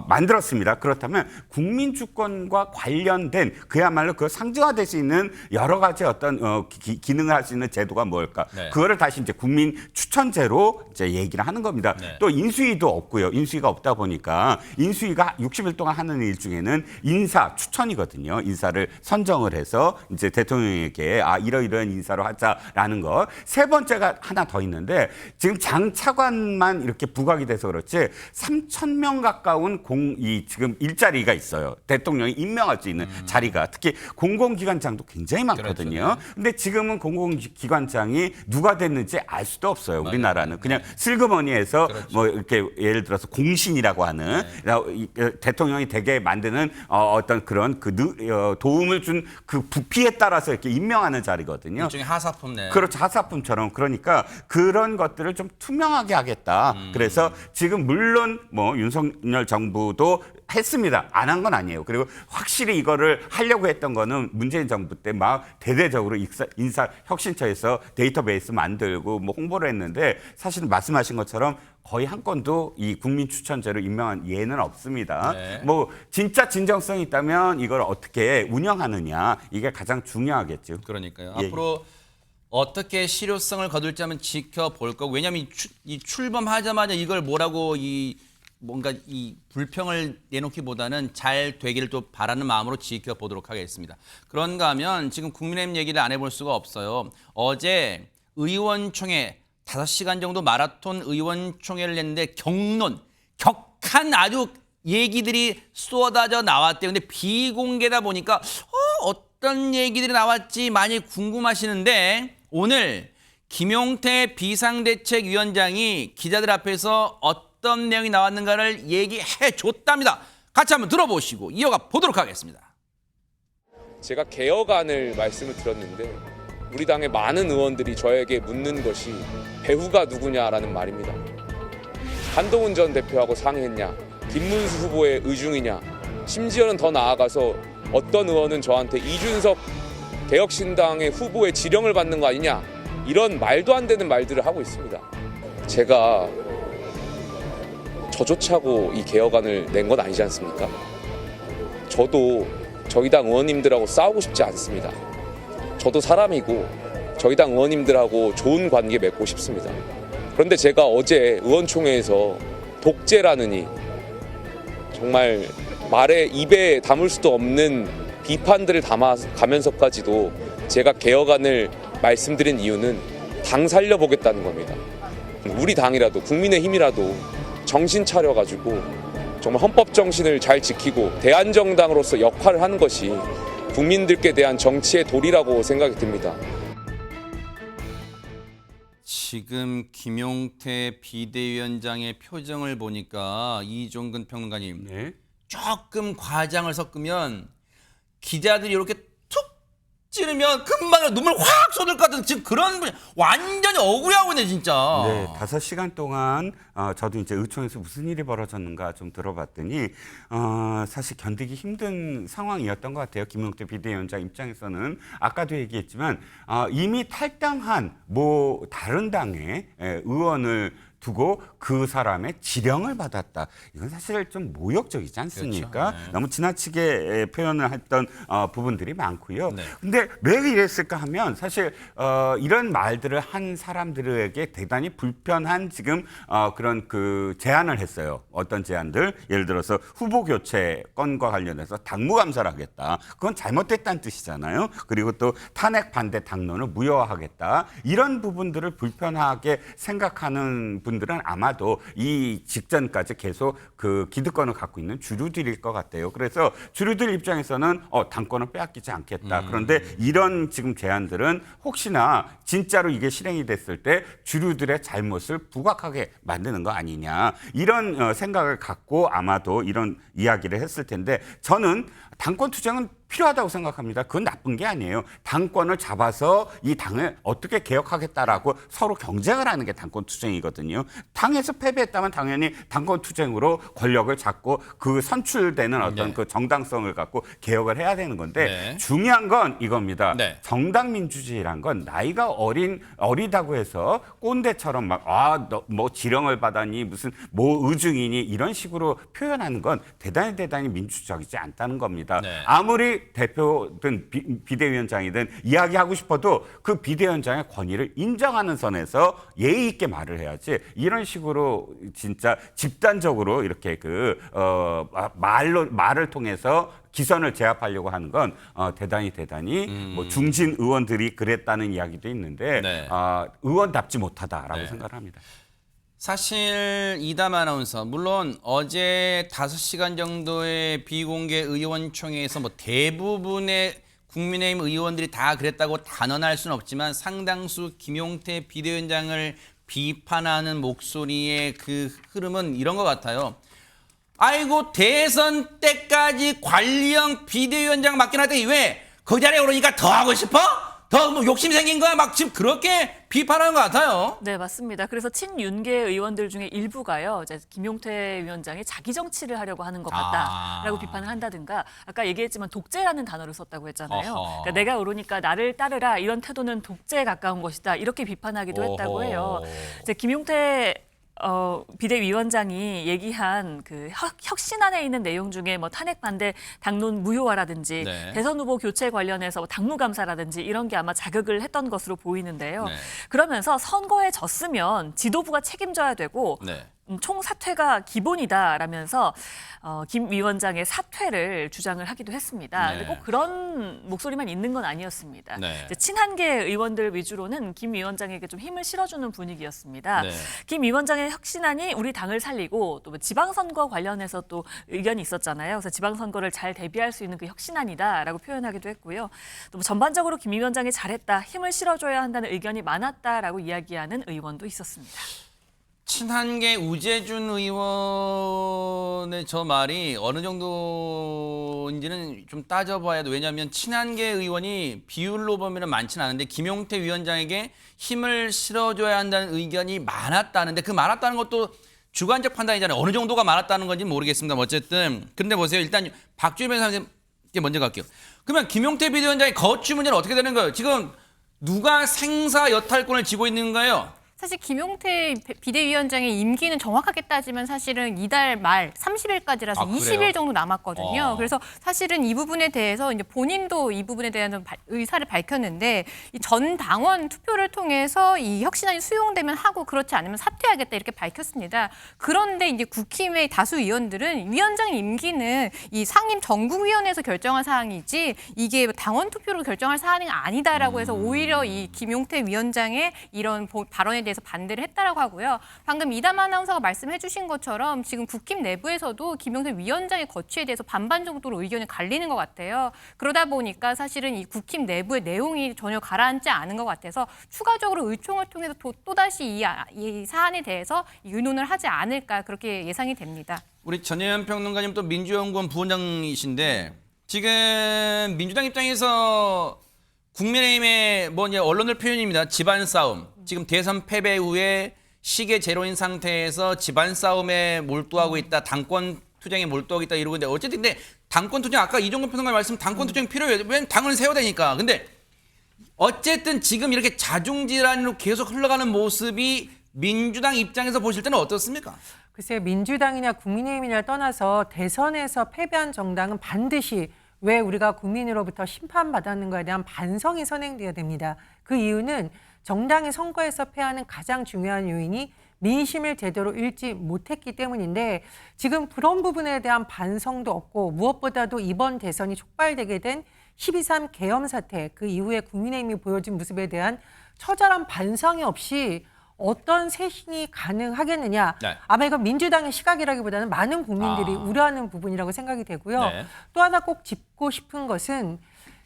만들었습니다. 그렇다면 국민주권과 관련된 그야말로 그 상징화될 수 있는 여러 가지 어떤 기능을 할 수 있는 제도가 뭘까? 그거를 다시 이제 국민추천제로 이제 얘기를 하는 겁니다. 또 인수위도 없고요. 인수위가 없다 보니까 인수위가 60일 동안 하는 일 중에는 인사 추천이거든요. 인사를 선정을 해서 이제 대통령에게 이러이러한 인사로 하자라는 거. 세 번째가 하나 더 있는데 지금 장 차관만 이렇게 부각이 돼서 그렇지 3,000명 가까운 지금 일자리가 있어요. 대통령이 임명할 수 있는 자리가 특히 공공기관장도 굉장히 많거든요. 근데 지금은 공공기관장이 누가 됐는지 알 수도 없어요. 우리나라는 그냥 슬그머니에서 뭐 이렇게 예를 들어서 공신이라고 하는 대통령이 되게 만드는 어떤 그런 도움을 준 그 부피에 따라서 이렇게 임명하는 자리거든요. 일종의 하사품네. 그렇죠. 하사품처럼. 그러니까 그런 것들을 좀 투명하게 하겠다. 그래서 지금 물론 뭐 윤석열 정부도 했습니다. 안 한 건 아니에요. 그리고 확실히 이거를 하려고 했던 거는 문재인 정부 때 막 대대적으로 인사혁신처에서 데이터베이스 만들고 뭐 홍보를 했는데 사실은 말씀하신 것처럼 거의 한 건도 이 국민추천제로 임명한 예는 없습니다. 뭐 진짜 진정성이 있다면 이걸 어떻게 운영하느냐 이게 가장 중요하겠죠. 그러니까요. 예. 앞으로 어떻게 실효성을 거둘지 한번 지켜볼 거고, 왜냐하면 이 출범하자마자 이걸 뭐라고 뭔가 이 불평을 내놓기보다는 잘 되기를 또 바라는 마음으로 지켜보도록 하겠습니다. 그런가 하면 지금 국민의힘 얘기를 안 해볼 수가 없어요. 어제 의원총회 5시간 정도 마라톤 의원총회를 했는데 격한 아주 얘기들이 쏟아져 나왔대요. 근데 비공개다 보니까 어떤 얘기들이 나왔지 많이 궁금하시는데, 오늘 김용태 비상대책위원장이 기자들 앞에서 어떤 내용이 나왔는가를 얘기해 줬답니다. 같이 한번 들어보시고 이어가 보도록 하겠습니다. 제가 개혁안을 말씀을 드렸는데 우리 당의 많은 의원들이 저에게 묻는 것이 배후가 누구냐라는 말입니다. 한동훈 전 대표하고 상의했냐, 김문수 후보의 의중이냐, 심지어는 더 나아가서 어떤 의원은 저한테 이준석 개혁신당의 후보의 지령을 받는 거 아니냐, 이런 말도 안 되는 말들을 하고 있습니다. 제가 저조차고 이 개혁안을 낸 건 아니지 않습니까? 저도 저희 당 의원님들하고 싸우고 싶지 않습니다. 저도 사람이고 저희 당 의원님들하고 좋은 관계 맺고 싶습니다. 그런데 제가 어제 의원총회에서 독재라느니 정말 입에 담을 수도 없는 비판들을 담아가면서까지도 제가 개혁안을 말씀드린 이유는 당 살려보겠다는 겁니다. 우리 당이라도 국민의힘이라도 정신 차려가지고 정말 헌법 정신을 잘 지키고 대안정당으로서 역할을 하는 것이 국민들께 대한 정치의 도리라고 생각이 듭니다. 지금 김용태 비대위원장의 표정을 보니까 이종근 평론가님, 네. 조금 과장을 섞으면 기자들이 이렇게 툭 찌르면 금방 눈물 확 쏟을 것 같은 지금 그런 분이 완전히 억울해하고 있네 진짜. 네, 5시간 동안 저도 이제 의총에서 무슨 일이 벌어졌는가 좀 들어봤더니 사실 견디기 힘든 상황이었던 것 같아요. 김용태 비대위원장 입장에서는 아까도 얘기했지만 이미 탈당한 다른 당의 의원을 두고 그 사람의 지령을 받았다. 이건 사실 좀 모욕적이지 않습니까? 그렇죠. 네. 너무 지나치게 표현을 했던 부분들이 많고요. 네. 근데 왜 이랬을까 하면 사실 이런 말들을 한 사람들에게 대단히 불편한 지금 그런 그 제안을 했어요. 어떤 제안들? 예를 들어서 후보 교체 건과 관련해서 당무감사를 하겠다. 그건 잘못됐다는 뜻이잖아요. 그리고 또 탄핵 반대 당론을 무효화하겠다. 이런 부분들을 불편하게 생각하는 분들은 아마도 이 직전까지 계속 그 기득권을 갖고 있는 주류들일 것 같아요. 그래서 주류들 입장에서는 당권을 빼앗기지 않겠다. 그런데 이런 지금 제안들은 혹시나 진짜로 이게 실행이 됐을 때 주류들의 잘못을 부각하게 만드는 거 아니냐. 이런 생각을 갖고 아마도 이런 이야기를 했을 텐데, 저는 당권 투쟁은 필요하다고 생각합니다. 그건 나쁜 게 아니에요. 당권을 잡아서 이 당을 어떻게 개혁하겠다라고 서로 경쟁을 하는 게 당권 투쟁이거든요. 당에서 패배했다면 당연히 당권 투쟁으로 권력을 잡고 그 선출되는 어떤 그 정당성을 갖고 개혁을 해야 되는 건데, 중요한 건 이겁니다. 정당 민주주의란 건 나이가 어리다고 해서 꼰대처럼 너 뭐 지령을 받았니 무슨 뭐 의중이니 이런 식으로 표현하는 건 대단히 민주적이지 않다는 겁니다. 아무리 대표든 비대위원장이든 이야기하고 싶어도 그 비대위원장의 권위를 인정하는 선에서 예의 있게 말을 해야지, 이런 식으로 진짜 집단적으로 이렇게 말을 통해서 기선을 제압하려고 하는 건 대단히 뭐 중진 의원들이 그랬다는 이야기도 있는데 의원답지 못하다라고 생각을 합니다. 사실 이담 아나운서, 물론 어제 5시간 정도의 비공개 의원총회에서 뭐 대부분의 국민의힘 의원들이 다 그랬다고 단언할 수는 없지만, 상당수 김용태 비대위원장을 비판하는 목소리의 그 흐름은 이런 것 같아요. 아이고, 대선 때까지 관리형 비대위원장 맡긴 하더니 왜 그 자리에 오르니까 더 하고 싶어? 더 뭐 욕심 생긴 거야? 막 지금 그렇게 비판하는 것 같아요. 네, 맞습니다. 그래서 친윤계 의원들 중에 일부가요, 이제 김용태 위원장이 자기 정치를 하려고 하는 것 같다라고 비판을 한다든가, 아까 얘기했지만 독재라는 단어를 썼다고 했잖아요. 그러니까 내가 오르니까 나를 따르라, 이런 태도는 독재에 가까운 것이다, 이렇게 비판하기도 했다고 해요. 이제 김용태 비대위원장이 얘기한 그 혁신안에 있는 내용 중에 뭐 탄핵 반대 당론 무효화라든지 네. 대선 후보 교체 관련해서 당무 감사라든지 이런 게 아마 자극을 했던 것으로 보이는데요. 네. 그러면서 선거에 졌으면 지도부가 책임져야 되고 네. 총사퇴가 기본이다라면서 김 위원장의 사퇴를 주장을 하기도 했습니다. 네. 근데 꼭 그런 목소리만 있는 건 아니었습니다. 네. 이제 친한계 의원들 위주로는 김 위원장에게 좀 힘을 실어주는 분위기였습니다. 네. 김 위원장의 혁신안이 우리 당을 살리고 또 지방선거 관련해서 또 의견이 있었잖아요. 그래서 지방선거를 잘 대비할 수 있는 그 혁신안이다라고 표현하기도 했고요. 또 전반적으로 김 위원장이 잘했다, 힘을 실어줘야 한다는 의견이 많았다라고 이야기하는 의원도 있었습니다. 친한계 우재준 의원의 저 말이 어느 정도인지는 좀 따져봐야 돼. 왜냐하면 친한계 의원이 비율로 보면 많지는 않은데 김용태 위원장에게 힘을 실어줘야 한다는 의견이 많았다는데 그 많았다는 것도 주관적 판단이잖아요. 어느 정도가 많았다는 건지 모르겠습니다. 어쨌든 그런데 보세요. 일단 박주일 변호사님께 먼저 갈게요. 그러면 김용태 비대위원장의 거취 문제는 어떻게 되는 거예요? 지금 누가 생사 여탈권을 쥐고 있는 거예요? 사실 김용태 비대위원장의 임기는 정확하게 따지면 사실은 이달 말 30일까지라서 아, 그래요? 20일 정도 남았거든요. 그래서 사실은 이 부분에 대해서 이제 본인도 이 부분에 대한 의사를 밝혔는데 이 전 당원 투표를 통해서 이 혁신안이 수용되면 하고 그렇지 않으면 사퇴하겠다 이렇게 밝혔습니다. 그런데 이제 국힘의 다수 의원들은 위원장 임기는 이 상임 전국위원회에서 결정한 사항이지 이게 당원 투표로 결정할 사안이 아니다라고 해서 오히려 이 김용태 위원장의 이런 발언에 대해서 반대를 했다라고 하고요. 방금 이담 아나운서가 말씀해 주신 것처럼 지금 국힘 내부에서도 김용태 위원장의 거취에 대해서 반반 정도로 의견이 갈리는 것 같아요. 그러다 보니까 사실은 이 국힘 내부의 내용이 전혀 가라앉지 않은 것 같아서 추가적으로 의총을 통해서 또다시 이 사안에 대해서 의논을 하지 않을까 그렇게 예상이 됩니다. 우리 전혜연 평론가님 또 민주연구원 부원장이신데 지금 민주당 입장에서 국민의힘의 뭐 이제 언론들 표현입니다. 집안 싸움. 지금 대선 패배 후에 시계 제로인 상태에서 집안 싸움에 몰두하고 있다. 당권 투쟁에 몰두하고 있다 이러고 있는데 어쨌든 근데 당권 투쟁 아까 이종근 평론가 말씀 당권 투쟁 필요해요. 왜냐면 당을 세워야 되니까. 근데 어쨌든 지금 이렇게 자중질환으로 계속 흘러가는 모습이 민주당 입장에서 보실 때는 어떻습니까? 글쎄요, 민주당이냐 국민의힘이냐 떠나서 대선에서 패배한 정당은 반드시 왜 우리가 국민으로부터 심판받았는가에 대한 반성이 선행돼야 됩니다. 그 이유는 정당이 선거에서 패하는 가장 중요한 요인이 민심을 제대로 읽지 못했기 때문인데 지금 그런 부분에 대한 반성도 없고 무엇보다도 이번 대선이 촉발되게 된 12.3 계엄 사태 그 이후에 국민의힘이 보여준 모습에 대한 처절한 반성이 없이 어떤 쇄신이 가능하겠느냐. 네. 아마 이건 민주당의 시각이라기보다는 많은 국민들이 우려하는 부분이라고 생각이 되고요. 네. 또 하나 꼭 짚고 싶은 것은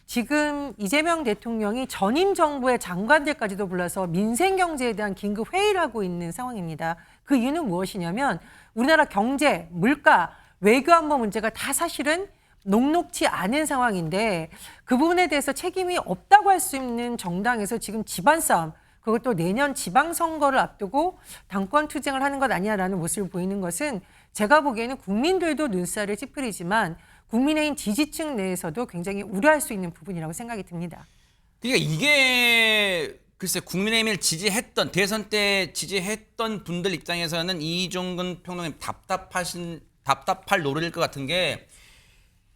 지금 이재명 대통령이 전임 정부의 장관들까지도 불러서 민생 경제에 대한 긴급 회의를 하고 있는 상황입니다. 그 이유는 무엇이냐면 우리나라 경제, 물가, 외교안보 문제가 다 사실은 녹록지 않은 상황인데 그 부분에 대해서 책임이 없다고 할 수 있는 정당에서 지금 집안 싸움 그것도 내년 지방선거를 앞두고 당권 투쟁을 하는 것 아니냐라는 모습을 보이는 것은 제가 보기에는 국민들도 눈살을 찌푸리지만 국민의힘 지지층 내에서도 굉장히 우려할 수 있는 부분이라고 생각이 듭니다. 그러니까 이게 글쎄 국민의힘을 지지했던 대선 때 지지했던 분들 입장에서는 이종근 평론가님 답답할 노릇일 것 같은 게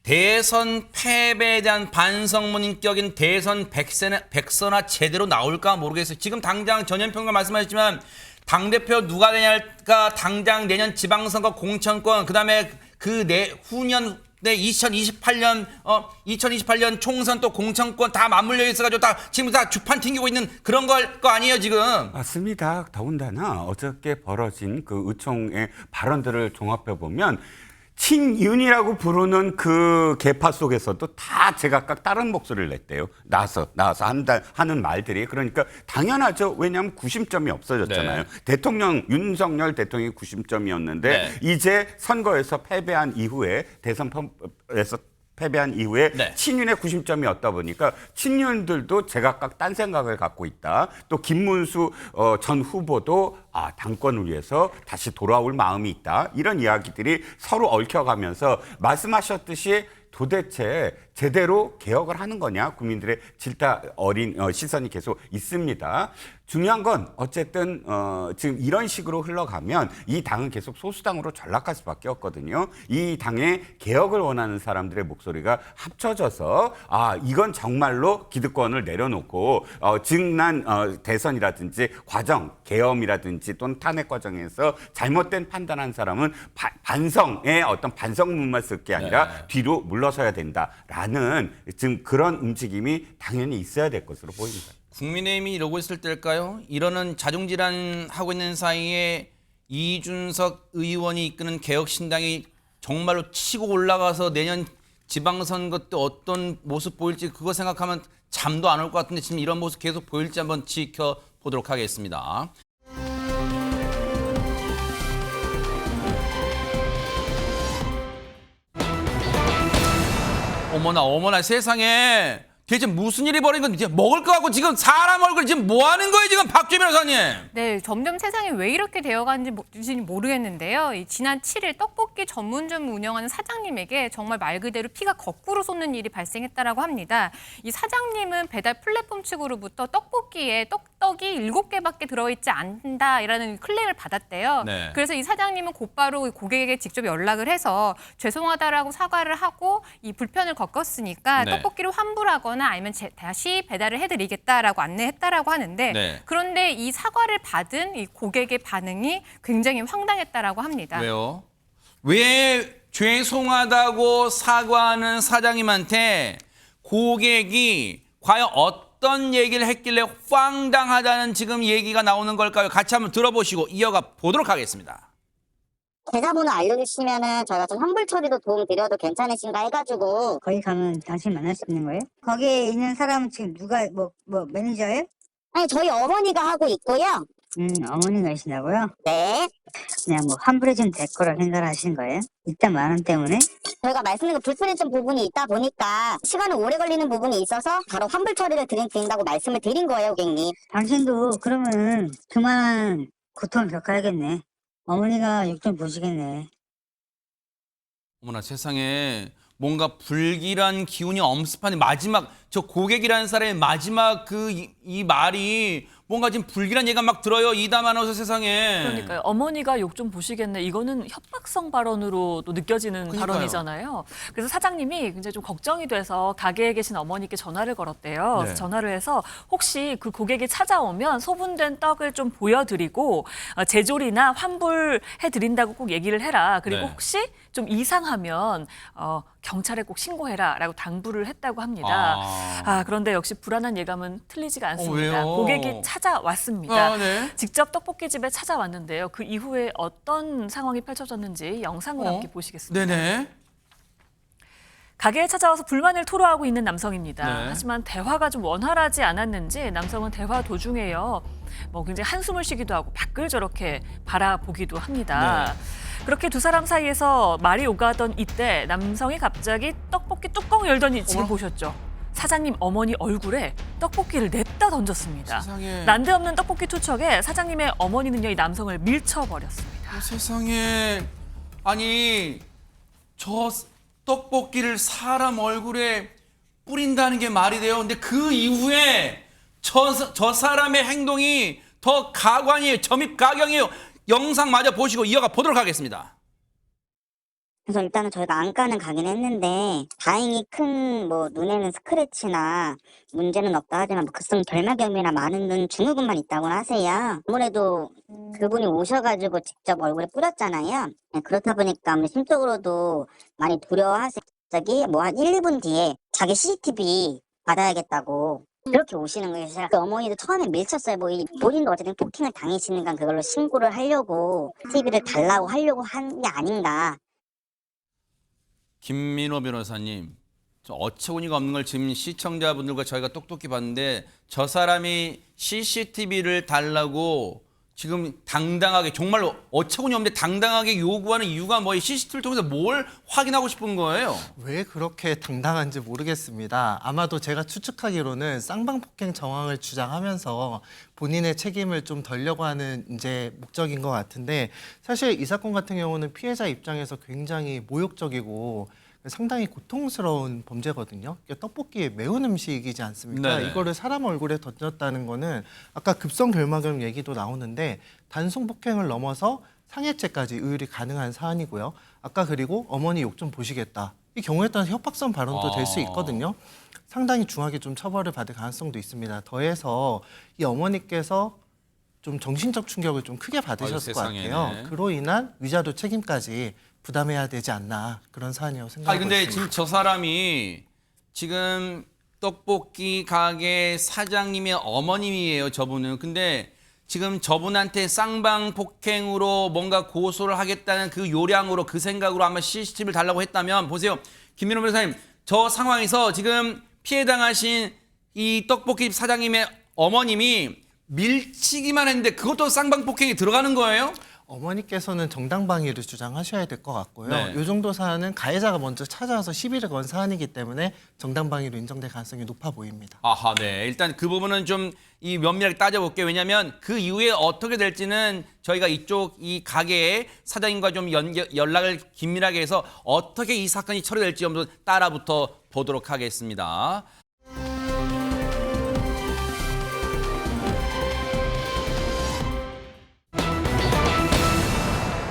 대선 패배에 대한 반성문인격인 대선 백서나 제대로 나올까 모르겠어요. 지금 당장 전현 평론가 말씀하셨지만 당대표 누가 되냐가 당장 내년 지방선거 공천권 그다음에 그 후년 네, 2028년 총선 또 공천권 다 맞물려 있어가지고 다 지금 다 주판 튕기고 있는 그런 거 아니에요 지금? 맞습니다. 더군다나 어저께 벌어진 그 의총의 발언들을 종합해 보면 친윤이라고 부르는 그 계파 속에서도 다 제각각 다른 목소리를 냈대요. 나와서 하는 말들이. 그러니까 당연하죠. 왜냐하면 구심점이 없어졌잖아요. 네. 윤석열 대통령이 구심점이었는데 이제 선거에서 패배한 이후에 대선에서 패배한 이후에 네. 친윤의 구심점이었다 보니까 친윤들도 제각각 딴 생각을 갖고 있다. 또 김문수 전 후보도 당권을 위해서 다시 돌아올 마음이 있다. 이런 이야기들이 서로 얽혀가면서 말씀하셨듯이 도대체 제대로 개혁을 하는 거냐 국민들의 질타 어린 시선이 계속 있습니다. 중요한 건 어쨌든 지금 이런 식으로 흘러가면 이 당은 계속 소수당으로 전락할 수밖에 없거든요. 이 당의 개혁을 원하는 사람들의 목소리가 합쳐져서 이건 정말로 기득권을 내려놓고 지난 대선이라든지 과정, 계엄이라든지 또는 탄핵 과정에서 잘못된 판단한 사람은 반성의 어떤 반성문만 쓸 게 아니라 뒤로 물러서야 된다라는 지금 그런 움직임이 당연히 있어야 될 것으로 보입니다. 국민의힘이 이러고 있을 때일까요? 이러는 자중질환하고 있는 사이에 이준석 의원이 이끄는 개혁신당이 정말로 치고 올라가서 내년 지방선거 때 어떤 모습 보일지 그거 생각하면 잠도 안 올 것 같은데 지금 이런 모습 계속 보일지 한번 지켜보도록 하겠습니다. 어머나 세상에 대체 무슨 일이 벌어진 건지 먹을 거 갖고 지금 사람 얼굴 지금 뭐 하는 거예요 지금 박주희 변호사님? 네, 점점 세상이 왜 이렇게 되어가는지 모르겠는데요. 지난 7일 떡볶이 전문점 운영하는 사장님에게 정말 말 그대로 피가 거꾸로 솟는 일이 발생했다라고 합니다. 이 사장님은 배달 플랫폼 측으로부터 떡볶이에 떡이 7개밖에 들어있지 않는다라는 클레임을 받았대요. 네. 그래서 이 사장님은 곧바로 고객에게 직접 연락을 해서 죄송하다라고 사과를 하고 이 불편을 겪었으니까 네. 떡볶이를 환불하거나 아니면 다시 배달을 해드리겠다라고 안내했다라고 하는데 네. 그런데 이 사과를 받은 이 고객의 반응이 굉장히 황당했다라고 합니다. 왜요? 왜 죄송하다고 사과하는 사장님한테 고객이 과연 어떤 얘기를 했길래 황당하다는 지금 얘기가 나오는 걸까요? 같이 한번 들어보시고 이어가 보도록 하겠습니다. 계좌번호 알려주시면은 저희가 좀 환불 처리도 도움 드려도 괜찮으신가 해가지고. 거기 가면 당신 만날 수 있는 거예요? 거기에 있는 사람은 지금 누가 뭐 매니저예요? 아니 저희 어머니가 하고 있고요. 어머니가 계신다고요? 네. 그냥 뭐 환불해주면 될 거라 생각을 하신 거예요? 일단 만 원 때문에? 저희가 말씀드린 불편했던 부분이 있다 보니까 시간이 오래 걸리는 부분이 있어서 바로 환불 처리를 드린다고 말씀을 드린 거예요, 고객님. 당신도 그러면 그만한 고통을 겪어야겠네. 어머니가 욕 좀 보시겠네. 어머나 세상에 뭔가 불길한 기운이 엄습하는 마지막 저 고객이라는 사람의 마지막 이 말이 뭔가 지금 불길한 얘기가 막 들어요. 이담 아나운서 세상에. 그러니까요. 어머니가 욕 좀 보시겠네. 이거는 협박성 발언으로도 느껴지는 그러니까요. 발언이잖아요. 그래서 사장님이 굉장히 좀 걱정이 돼서 가게에 계신 어머니께 전화를 걸었대요. 네. 그래서 전화를 해서 혹시 그 고객이 찾아오면 소분된 떡을 좀 보여드리고 제조리나 환불해드린다고 꼭 얘기를 해라. 그리고 네. 혹시 좀 이상하면 경찰에 꼭 신고해라라고 당부를 했다고 합니다. 그런데 역시 불안한 예감은 틀리지가 않습니다. 왜요? 고객이 찾아왔습니다. 네. 직접 떡볶이집에 찾아왔는데요. 그 이후에 어떤 상황이 펼쳐졌는지 영상으로 함께 보시겠습니다. 네네. 가게에 찾아와서 불만을 토로하고 있는 남성입니다. 네. 하지만 대화가 좀 원활하지 않았는지 남성은 대화 도중에요. 굉장히 한숨을 쉬기도 하고 밖을 저렇게 바라보기도 합니다. 네. 그렇게 두 사람 사이에서 말이 오가던 이때 남성이 갑자기 떡볶이 뚜껑을 열더니 지금 보셨죠? 사장님 어머니 얼굴에 떡볶이를 냈다 던졌습니다. 세상에. 난데없는 떡볶이 투척에 사장님의 어머니는요, 이 남성을 밀쳐버렸습니다. 세상에. 아니 저 떡볶이를 사람 얼굴에 뿌린다는 게 말이 돼요. 근데 그 이후에 저 사람의 행동이 더 가관이에요. 점입가경이에요. 영상 마저 보시고 이어가 보도록 하겠습니다. 그래서 일단은 저희가 안가는 가긴 했는데 다행히 큰 눈에는 스크래치나 문제는 없다 하지만 급성 결막염이나 많은 눈 증후군만 있다고는 하세요. 아무래도 그분이 오셔가지고 직접 얼굴에 뿌렸잖아요. 네, 그렇다 보니까 심적으로도 많이 두려워하세요. 갑자기 한 1, 2분 뒤에 자기 CCTV 받아야겠다고 그렇게 오시는 거예요. 제가 그 어머니도 처음에 밀쳤어요. 본인도 어쨌든 폭행을 당했으니까 그걸로 신고를 하려고 TV를 달라고 하려고 한 게 아닌가. 김민호 변호사님, 저 어처구니가 없는 걸 지금 시청자분들과 저희가 똑똑히 봤는데 저 사람이 CCTV를 달라고 지금 당당하게 정말로 어처구니 없는데 당당하게 요구하는 이유가 뭐예요? CCTV를 통해서 뭘 확인하고 싶은 거예요? 왜 그렇게 당당한지 모르겠습니다. 아마도 제가 추측하기로는 쌍방폭행 정황을 주장하면서 본인의 책임을 좀 덜려고 하는 이제 목적인 것 같은데 사실 이 사건 같은 경우는 피해자 입장에서 굉장히 모욕적이고 상당히 고통스러운 범죄거든요. 떡볶이 매운 음식이지 않습니까? 네네. 이거를 사람 얼굴에 던졌다는 거는 아까 급성 결막염 얘기도 나오는데 단순 폭행을 넘어서 상해죄까지 의율이 가능한 사안이고요. 아까 그리고 어머니 욕 좀 보시겠다. 이 경우에 따라서 협박성 발언도 될 수 있거든요. 상당히 중하게 좀 처벌을 받을 가능성도 있습니다. 더해서 이 어머니께서 좀 정신적 충격을 좀 크게 받으셨을 것 세상에네. 같아요. 그로 인한 위자료 책임까지 부담해야 되지 않나 그런 사안이라고 생각하고 근데 있습니다. 지금 저 사람이 지금 떡볶이 가게 사장님의 어머님이에요, 저분은. 근데 지금 저분한테 쌍방 폭행으로 뭔가 고소를 하겠다는 그 요량으로 그 생각으로 아마 CCTV를 달라고 했다면 보세요. 김민호 변호사님, 저 상황에서 지금 피해 당하신 이 떡볶이 사장님의 어머님이 밀치기만 했는데 그것도 쌍방 폭행이 들어가는 거예요? 어머니께서는 정당방위를 주장하셔야 될 것 같고요. 네. 이 정도 사안은 가해자가 먼저 찾아와서 시비를 건 사안이기 때문에 정당방위로 인정될 가능성이 높아 보입니다. 아하, 네. 일단 그 부분은 좀 이 면밀하게 따져볼게요. 왜냐하면 그 이후에 어떻게 될지는 저희가 이쪽 이 가게의 사장님과 좀 연락을 긴밀하게 해서 어떻게 이 사건이 처리될지 한번 따라붙어 보도록 하겠습니다.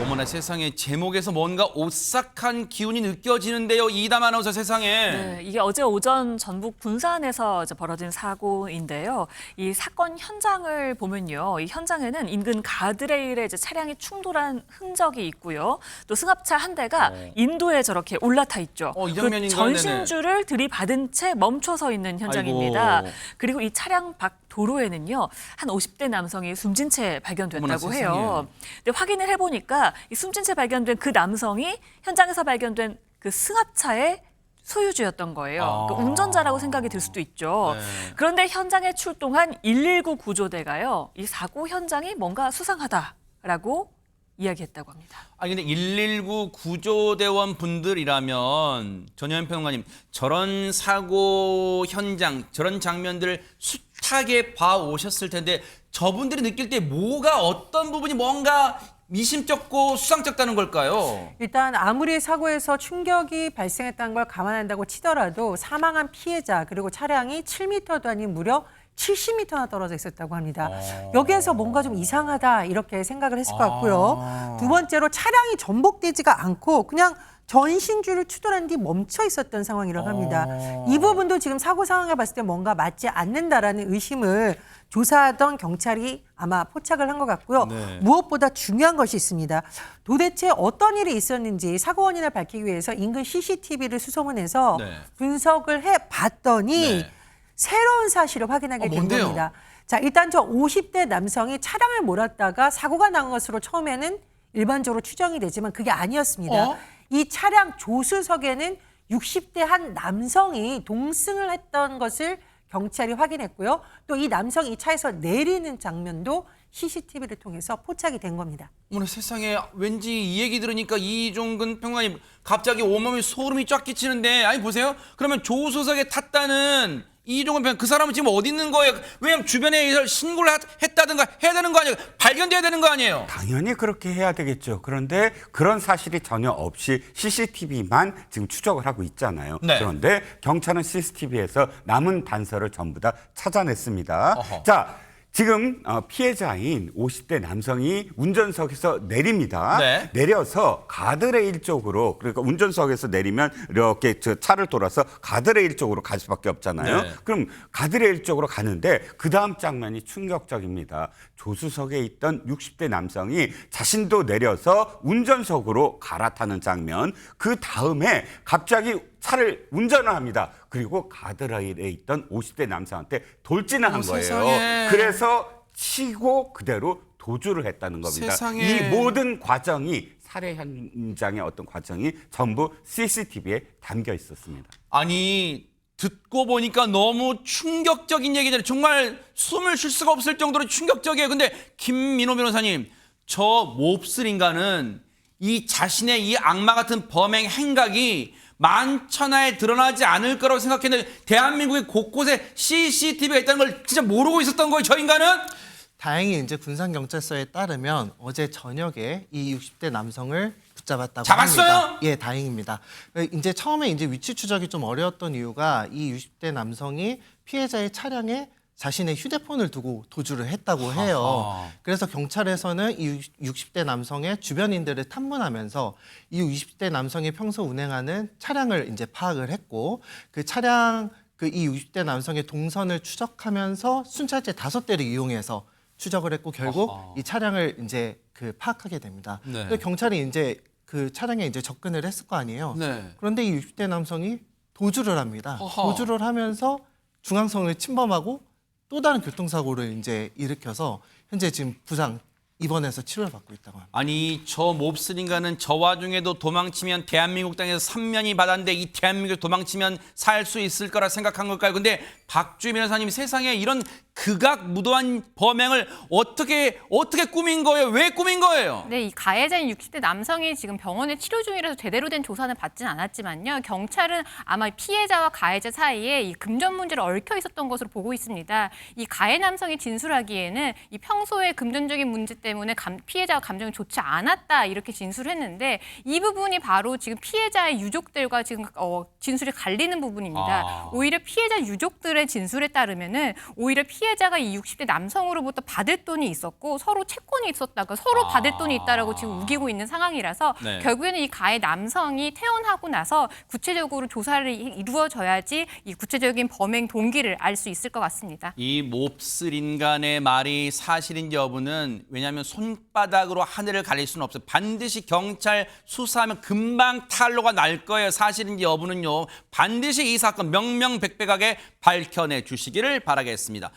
어머나 세상에, 제목에서 뭔가 오싹한 기운이 느껴지는데요. 이담 아나운서, 세상에. 네, 이게 어제 오전 전북 군산에서 이제 벌어진 사고인데요. 이 사건 현장을 보면요, 이 현장에는 인근 가드레일에 이제 차량이 충돌한 흔적이 있고요. 또 승합차 한 대가 인도에 저렇게 올라타 있죠. 이 장면인가요? 전신줄을 들이받은 채 멈춰서 있는 현장입니다. 아이고. 그리고 이 차량 밖 도로에는요, 한 50대 남성이 숨진 채 발견됐다고 어머나, 해요. 근데 확인을 해보니까 이 숨진 채 발견된 그 남성이 현장에서 발견된 그 승합차의 소유주였던 거예요. 그러니까 운전자라고 생각이 들 수도 있죠. 네. 그런데 현장에 출동한 119 구조대가요, 이 사고 현장이 뭔가 수상하다라고 이야기했다고 합니다. 아니 근데 119 구조대원 분들이라면 전현 평론가님, 저런 사고 현장, 저런 장면들을 숱하게 봐오셨을 텐데 저분들이 느낄 때 뭐가, 어떤 부분이 뭔가 미심쩍고 수상쩍다는 걸까요? 일단 아무리 사고에서 충격이 발생했다는 걸 감안한다고 치더라도 사망한 피해자 그리고 차량이 7m도 아닌 무려 70m나 떨어져 있었다고 합니다. 여기에서 뭔가 좀 이상하다 이렇게 생각을 했을 것 같고요. 두 번째로 차량이 전복되지가 않고 그냥 전신줄을 추돌한 뒤 멈춰 있었던 상황이라고 합니다. 이 부분도 지금 사고 상황을 봤을 때 뭔가 맞지 않는다라는 의심을 조사하던 경찰이 아마 포착을 한 것 같고요. 네. 무엇보다 중요한 것이 있습니다. 도대체 어떤 일이 있었는지 사고 원인을 밝히기 위해서 인근 CCTV를 수소문해서 네. 분석을 해봤더니 네. 새로운 사실을 확인하게 된 뭔데요? 겁니다. 자, 일단 저 50대 남성이 차량을 몰았다가 사고가 난 것으로 처음에는 일반적으로 추정이 되지만 그게 아니었습니다. 이 차량 조수석에는 60대 한 남성이 동승을 했던 것을 경찰이 확인했고요. 또 이 남성이 이 차에서 내리는 장면도 CCTV를 통해서 포착이 된 겁니다. 어머나 세상에, 왠지 이 얘기 들으니까 이종근 평론가님 갑자기 온몸에 소름이 쫙 끼치는데, 아니 보세요. 그러면 조수석에 탔다는 이종근 평, 그 사람은 지금 어디 있는 거예요? 왜냐면 주변에 신고를 했다든가 해야 되는 거 아니에요? 발견돼야 되는 거 아니에요? 당연히 그렇게 해야 되겠죠. 그런데 그런 사실이 전혀 없이 CCTV만 지금 추적을 하고 있잖아요. 네. 그런데 경찰은 CCTV에서 남은 단서를 전부 다 찾아냈습니다. 어허. 자, 지금 피해자인 50대 남성이 운전석에서 내립니다. 네. 내려서 가드레일 쪽으로, 그러니까 운전석에서 내리면 이렇게 저 차를 돌아서 가드레일 쪽으로 갈 수밖에 없잖아요. 네. 그럼 가드레일 쪽으로 가는데 그 다음 장면이 충격적입니다. 조수석에 있던 60대 남성이 자신도 내려서 운전석으로 갈아타는 장면. 그 다음에 갑자기 차를 운전을 합니다. 그리고 가드레일에 있던 50대 남성한테 돌진을 한 거예요. 세상에. 그래서 치고 그대로 도주를 했다는 겁니다. 세상에. 이 모든 과정이, 살해 현장의 어떤 과정이 전부 CCTV에 담겨 있었습니다. 아니, 듣고 보니까 너무 충격적인 얘기잖아요. 정말 숨을 쉴 수가 없을 정도로 충격적이에요. 근데 김민호 변호사님, 저 몹쓸 인간은 이 자신의 이 악마 같은 범행 행각이 만천하에 드러나지 않을 거라고 생각했는데 대한민국의 곳곳에 CCTV가 있다는 걸 진짜 모르고 있었던 거예요, 저 인간은? 다행히 이제 군산경찰서에 따르면 어제 저녁에 이 60대 남성을 붙잡았다고 잡았어요? 합니다. 예, 다행입니다. 이제 처음에 이제 위치 추적이 좀 어려웠던 이유가 이 60대 남성이 피해자의 차량에 자신의 휴대폰을 두고 도주를 했다고 해요. 그래서 경찰에서는 이 60대 남성의 주변인들을 탐문하면서 이 60대 남성이 평소 운행하는 차량을 이제 파악을 했고 그 차량 이 60대 남성의 동선을 추적하면서 순찰제 5대를 이용해서 추적을 했고 결국 이 차량을 이제 파악하게 됩니다. 네. 그래서 경찰이 이제 그 차량에 이제 접근을 했을 거 아니에요. 네. 그런데 이 60대 남성이 도주를 합니다. 어허. 도주를 하면서 중앙선을 침범하고 또 다른 교통사고를 이제 일으켜서 현재 지금 부상 입원해서 치료를 받고 있다고 합니다. 아니 저 몹쓸인간은 저 와중에도 도망치면 대한민국 땅에서 3년이 받았는데 이 대한민국에 도망치면 살 수 있을 거라 생각한 걸까요? 근데 박주희 변호사님 세상에 이런 극악무도한 범행을 어떻게 꾸민 거예요? 왜 꾸민 거예요? 네, 이 가해자인 60대 남성이 지금 병원에 치료 중이라서 제대로 된 조사는 받진 않았지만요. 경찰은 아마 피해자와 가해자 사이에 이 금전 문제를 얽혀 있었던 것으로 보고 있습니다. 이 가해 남성이 진술하기에는 이 평소에 금전적인 문제 때문에 피해자와 감정이 좋지 않았다 이렇게 진술했는데 이 부분이 바로 지금 피해자의 유족들과 지금 진술이 갈리는 부분입니다. 오히려 피해자 유족들의 진술에 따르면은 오히려 피해자가 이 60대 남성으로부터 받을 돈이 있었고 서로 채권이 있었다가 서로 받을 돈이 있다라고 지금 우기고 있는 상황이라서 네. 결국에는 이 가해 남성이 퇴원하고 나서 구체적으로 조사를 이루어져야지 이 구체적인 범행 동기를 알 수 있을 것 같습니다. 이 몹쓸 인간의 말이 사실인지 여부는 왜냐하면 손바닥으로 하늘을 가릴 수는 없어요. 반드시 경찰 수사하면 금방 탄로가 날 거예요. 사실인지 여부는요. 반드시 이 사건 명명백백하게 밝혀내 주시기를 바라겠습니다.